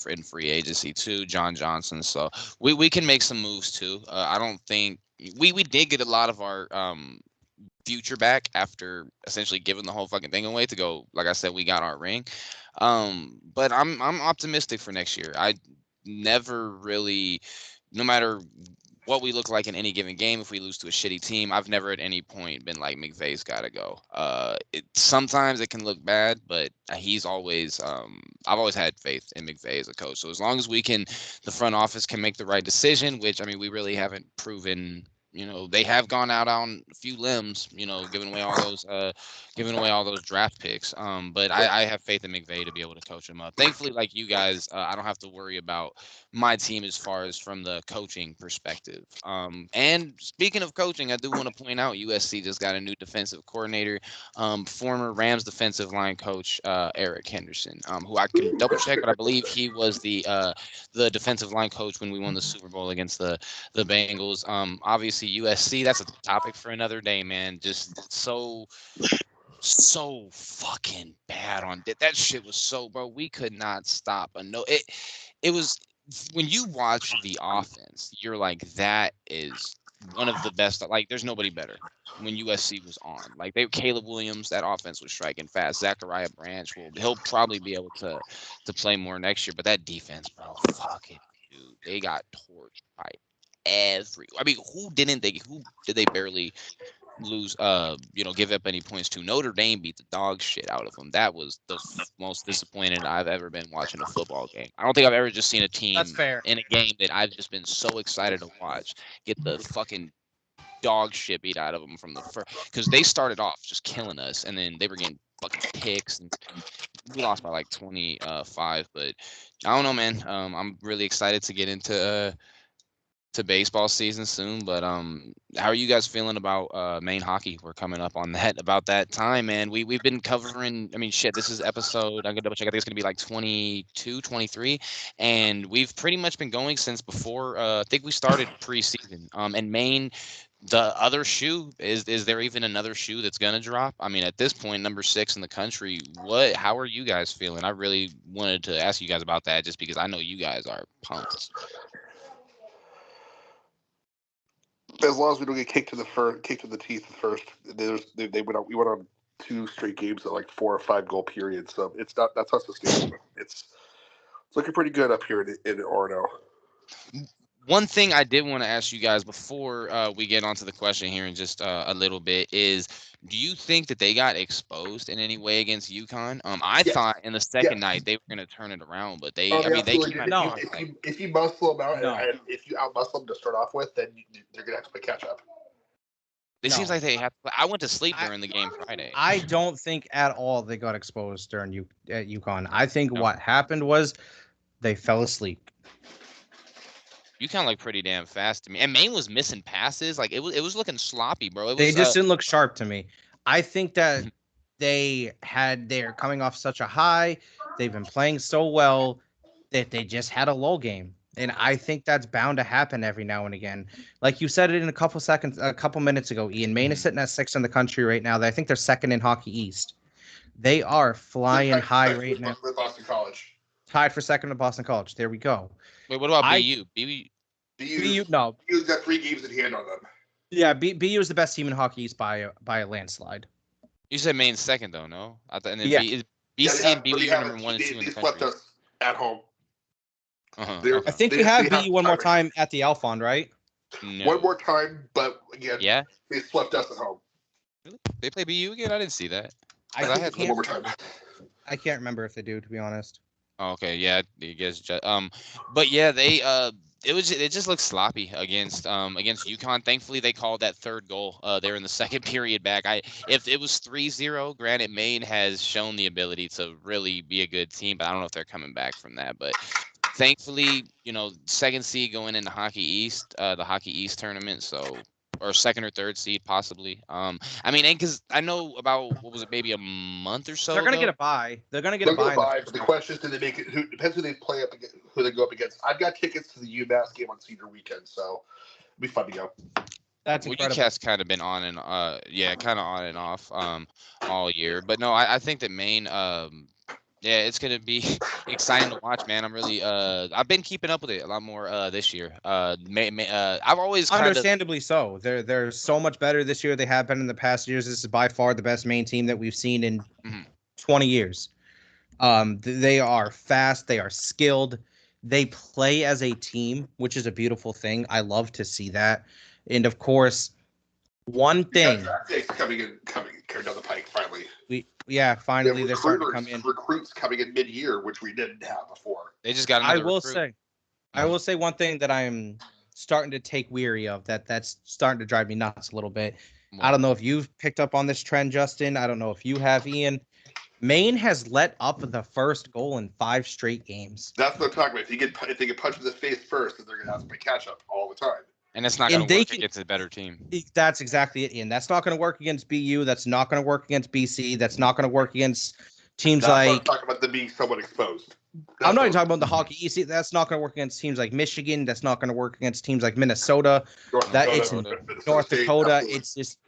in free agency too, John Johnson. So we can make some moves too. I don't think we did get a lot of our future back after essentially giving the whole fucking thing away to go. Like I said, we got our ring. But I'm optimistic for next year. I never really, no matter what we look like in any given game, if we lose to a shitty team, I've never at any point been like McVay's got to go. Sometimes it can look bad, but he's always I've always had faith in McVay as a coach. So as long as the front office can make the right decision, which I mean we really haven't proven. They have gone out on a few limbs, giving away all those draft picks. But I have faith in McVay to be able to coach them up. Thankfully, like you guys, I don't have to worry about my team as far as from the coaching perspective. And speaking of coaching, I do want to point out USC just got a new defensive coordinator, former Rams defensive line coach Eric Henderson, who I can double check, but I believe he was the defensive line coach when we won the Super Bowl against the Bengals. Obviously USC, that's a topic for another day, man. Just so fucking bad on that shit was so, bro. We could not stop it was when you watch the offense, you're like, that is one of the best. Like, there's nobody better when USC was on. Like, Caleb Williams, that offense was striking fast. Zachariah Branch he'll probably be able to play more next year, but that defense, bro, fucking dude, they got torched by I mean, who did they barely lose, give up any points to? Notre Dame beat the dog shit out of them. That was the most disappointed I've ever been watching a football game. I don't think I've ever just seen a team That's fair. in a game that I've just been so excited to watch get the fucking dog shit beat out of them from the first, because they started off just killing us, and then they were getting fucking picks, and we lost by like 25. But I don't know, man. I'm really excited to get into to baseball season soon, but how are you guys feeling about Maine hockey? We're coming up on about that time, man. We've been covering, I mean, shit, this is episode, I'm gonna double check, I think it's gonna be like 22, 23, and we've pretty much been going since before, I think we started preseason. And Maine, the other shoe, is there even another shoe that's gonna drop? I mean, at this point, number 6 in the country. How are you guys feeling? I really wanted to ask you guys about that, just because I know you guys are pumped. As long as we don't get kicked to the teeth first. We went on 2 straight games at like 4 or 5 goal periods, so that's not sustainable. It's looking pretty good up here in Orono. One thing I did want to ask you guys before we get onto the question here in just a little bit is, do you think that they got exposed in any way against UConn? I thought in the second night they were going to turn it around, but they if you muscle them out, No. and if you outmuscle them to start off with, then they're going to have to play catch up. It seems like they have. I went to sleep during the game Friday. I don't think at all they got exposed during at UConn. I think what happened was they fell asleep. UConn looked pretty damn fast to me, and Maine was missing passes. Like it was looking sloppy, bro. They just didn't look sharp to me. I think that they're coming off such a high. They've been playing so well that they just had a lull game. And I think that's bound to happen every now and again. Like you said it in a couple minutes ago, Ian. Maine is sitting at 6th in the country right now. I think they're 2nd in Hockey East. They are flying high right now. With Boston College. Tied for 2nd at Boston College. There we go. Wait, what about BU? BU, no. BU's got 3 games in hand on them. Yeah, BU is the best team in Hockey East by a landslide. You said Maine's 2nd, though, no? And then BC and BU are number 1 and 2 in the country. They swept us at home. Uh-huh. I think we have BU one more time at the Alphon, right? No. One more time, but again, they swept us at home. Really? They play BU again? I didn't see that. I had one more time. I can't remember if they do, to be honest. Oh, okay, yeah, I guess. But yeah, they it just looked sloppy against UConn. Thankfully, they called that 3rd goal there in the second period back. If it was 3-0, granted, Maine has shown the ability to really be a good team, but I don't know if they're coming back from that. But thankfully, 2nd seed going into Hockey East, the Hockey East tournament, so, or 2nd or 3rd seed possibly. I mean, and because I know about, what was it, maybe a month or so. They're gonna get a bye. They're gonna get a bye. But the question is, do they make it? Depends who they play up against, who they go up against. I've got tickets to the UMass game on Senior Weekend, so it'll be fun to go. That's incredible. UCAS kind of been on and kind of on and off all year. But no, I think that Maine. Yeah, it's gonna be exciting to watch, man. I'm really I've been keeping up with it a lot more this year. I've always kind of Understandably so. They're so much better this year. They have been in the past years. This is by far the best main team that we've seen in Mhm. 20 years. They are fast. They are skilled. They play as a team, which is a beautiful thing. I love to see that. And of course, one thing coming down the pike finally. finally they're starting to come in. Recruits coming in mid-year, which we didn't have before. They just got another recruit. I will say one thing that I'm starting to take weary of that's starting to drive me nuts a little bit. I don't know if you've picked up on this trend, Justin. I don't know if you have, Ian. Maine has let up the first goal in 5 straight games. That's what I'm talking about. If they get punched in the face first, then they're going to have to play catch up all the time. And it's not going to work against a better team. That's exactly it, Ian. That's not going to work against BU. That's not going to work against BC. That's not going to work against teams like. I'm talking about them being somewhat exposed. I'm not even talking about the Hockey East. That's not going to work against teams like Michigan. That's not going to work against teams like Minnesota. North Dakota. It's just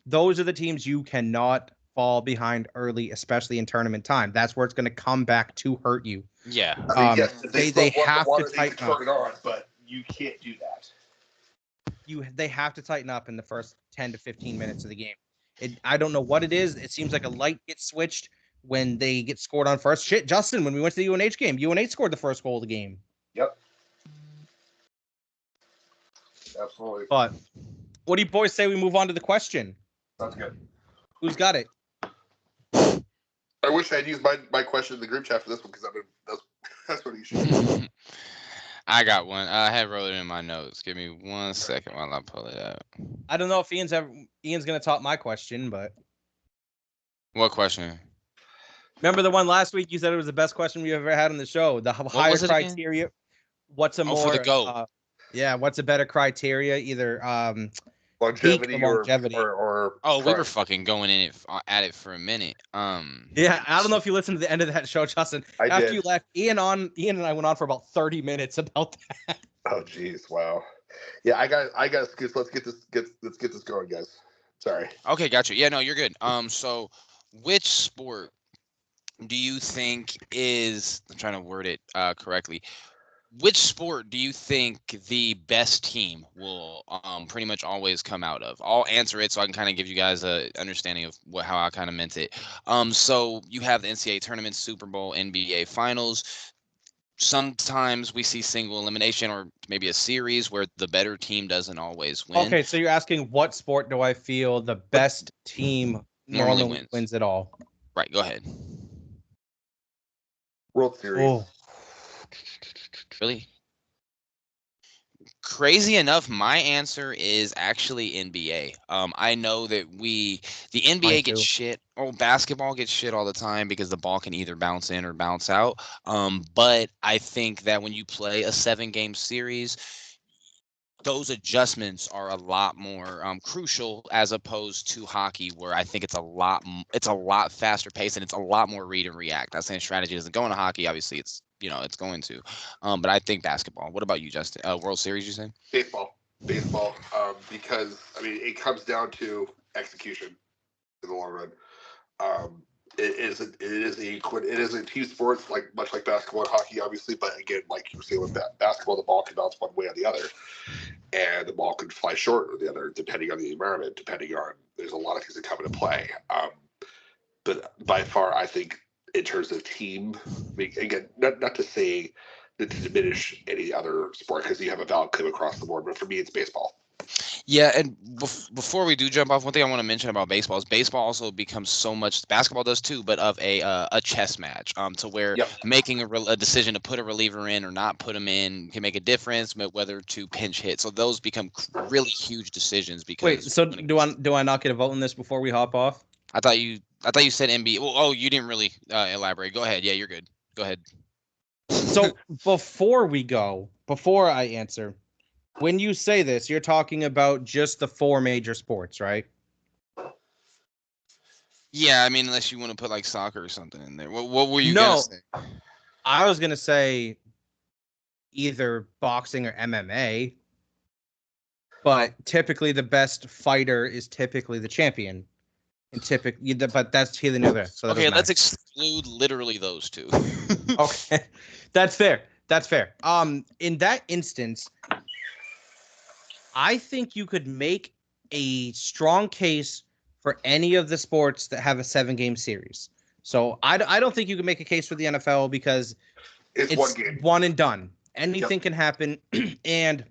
those are the teams you cannot fall behind early, especially in tournament time. That's where it's going to come back to hurt you. Yeah. Yes, they have to tighten up. But you can't do that. They have to tighten up in the first 10 to 15 minutes of the game. I don't know what it is. It seems like a light gets switched when they get scored on first. Shit, Justin, when we went to the UNH game, UNH scored the first goal of the game. Yep. Absolutely. But what do you boys say we move on to the question? Sounds good. Who's got it? I wish I'd used my question in the group chat for this one because that's what you should. I got one. I had wrote it in my notes. Give me 1 second while I pull it out. I don't know if Ian's going to top my question, but what question? Remember the one last week? You said it was the best question we ever had on the show. The higher criteria. Again? What's a more for the GOAT? What's a better criteria? Either longevity or we were fucking going in it at it for a minute. Yeah, I don't know if you listened to the end of that show, Justin. After you left, Ian and I went on for about 30 minutes about that. Oh geez, wow. Yeah, I got let's get this going, guys. Sorry. Okay, gotcha. Yeah, no, you're good. So which sport do you think is, I'm trying to word it correctly. Which sport do you think the best team will pretty much always come out of? I'll answer it so I can kind of give you guys a understanding of how I kind of meant it. So you have the NCAA tournament, Super Bowl, NBA finals. Sometimes we see single elimination or maybe a series where the better team doesn't always win. Okay, so you're asking what sport do I feel the best team normally wins it all? Right, go ahead. World Series. Oh. Really? Crazy enough, my answer is actually NBA. I know that the NBA gets shit, or basketball gets shit all the time because the ball can either bounce in or bounce out. But I think that when you play a 7-game series, those adjustments are a lot more crucial as opposed to hockey, where I think it's a lot faster paced and it's a lot more read and react. Not saying strategy doesn't go into hockey, obviously it's going to, but I think basketball. What about you, Justin? World Series, you say? Baseball, because it comes down to execution in the long run. It is a team sport, much like basketball and hockey, obviously. But again, like you were saying with basketball, the ball can bounce one way or the other, and the ball can fly short or the other, depending on the environment. There's a lot of things that come into play. But by far, I think in terms of team, again, not to say that to diminish any other sport because you have a valid claim across the board, but for me, it's baseball. Yeah, and before we do jump off, one thing I want to mention about baseball is baseball also becomes so much, basketball does too, but of a chess match, to where making a decision to put a reliever in or not put him in can make a difference, whether to pinch hit. So those become really huge decisions. Because wait, so do I not get a vote on this before we hop off? I thought you said NBA. Oh, you didn't really elaborate. Go ahead. Yeah, you're good. Go ahead. So before I answer, when you say this, you're talking about just the 4 major sports, right? Yeah, unless you want to put like soccer or something in there. What were you gonna say? I was gonna say either boxing or MMA, but typically the best fighter is typically the champion. And typically, but that's here and there. So that Okay, doesn't let's matter. exclude literally those two. Okay, that's fair. That's fair. In that instance, I think you could make a strong case for any of the sports that have a 7-game series. So I don't think you can make a case for the NFL because It's one game. one and done. Anything can happen. And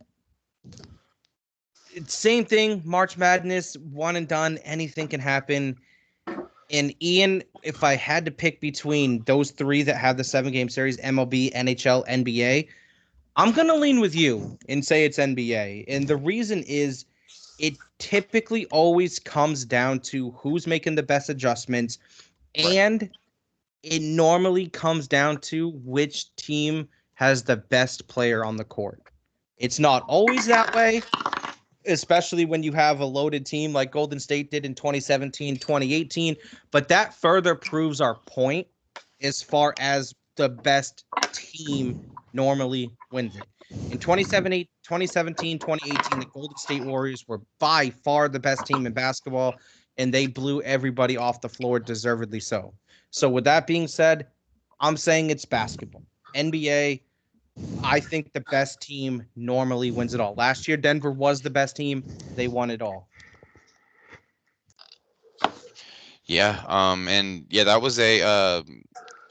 same thing, March Madness, one and done. Anything can happen. And Ian, if I had to pick between those three that have the 7-game series, MLB, NHL, NBA, I'm going to lean with you and say it's NBA. And the reason is it typically always comes down to who's making the best adjustments. And it normally comes down to which team has the best player on the court. It's not always that way, especially when you have a loaded team like Golden State did in 2017, 2018. But that further proves our point as far as the best team normally wins it. In 2017, 2018, the Golden State Warriors were by far the best team in basketball, and they blew everybody off the floor, deservedly so. So with that being said, I'm saying it's basketball. NBA, I think the best team normally wins it all. Last year, Denver was the best team. They won it all. Yeah. And yeah, that was a.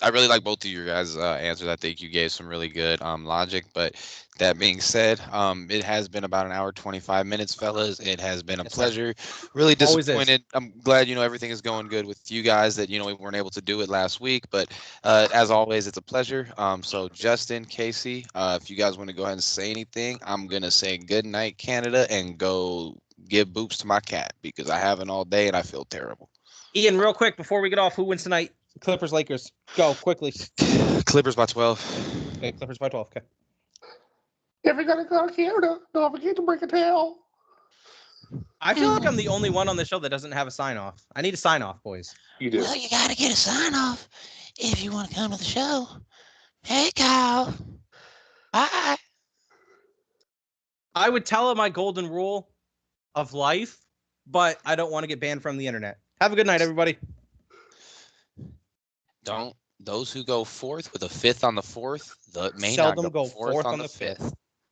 I really like both of your guys' answers. I think you gave some really good logic. But that being said, it has been about an hour 25 minutes, fellas. It has been a pleasure. Really Always is. disappointed. I'm glad everything is going good with you guys. That we weren't able to do it last week. But as always, it's a pleasure. So Justin, Casey, if you guys want to go ahead and say anything, I'm gonna say good night, Canada, and go give boops to my cat because I haven't all day and I feel terrible. Ian, real quick before we get off, who wins tonight? Clippers, Lakers. Go quickly. Clippers by 12. Okay, Clippers by 12. Okay. If you're gonna go to Canada, don't forget to bring a towel. I feel like I'm the only one on the show that doesn't have a sign off. I need a sign off, boys. You do. Well, you gotta get a sign off if you want to come to the show. Hey, Kyle. Bye. I would tell him my golden rule of life, but I don't want to get banned from the internet. Have a good night, everybody. Don't those who go fourth with a fifth on the fourth, may Seldom not go go fourth on the fifth.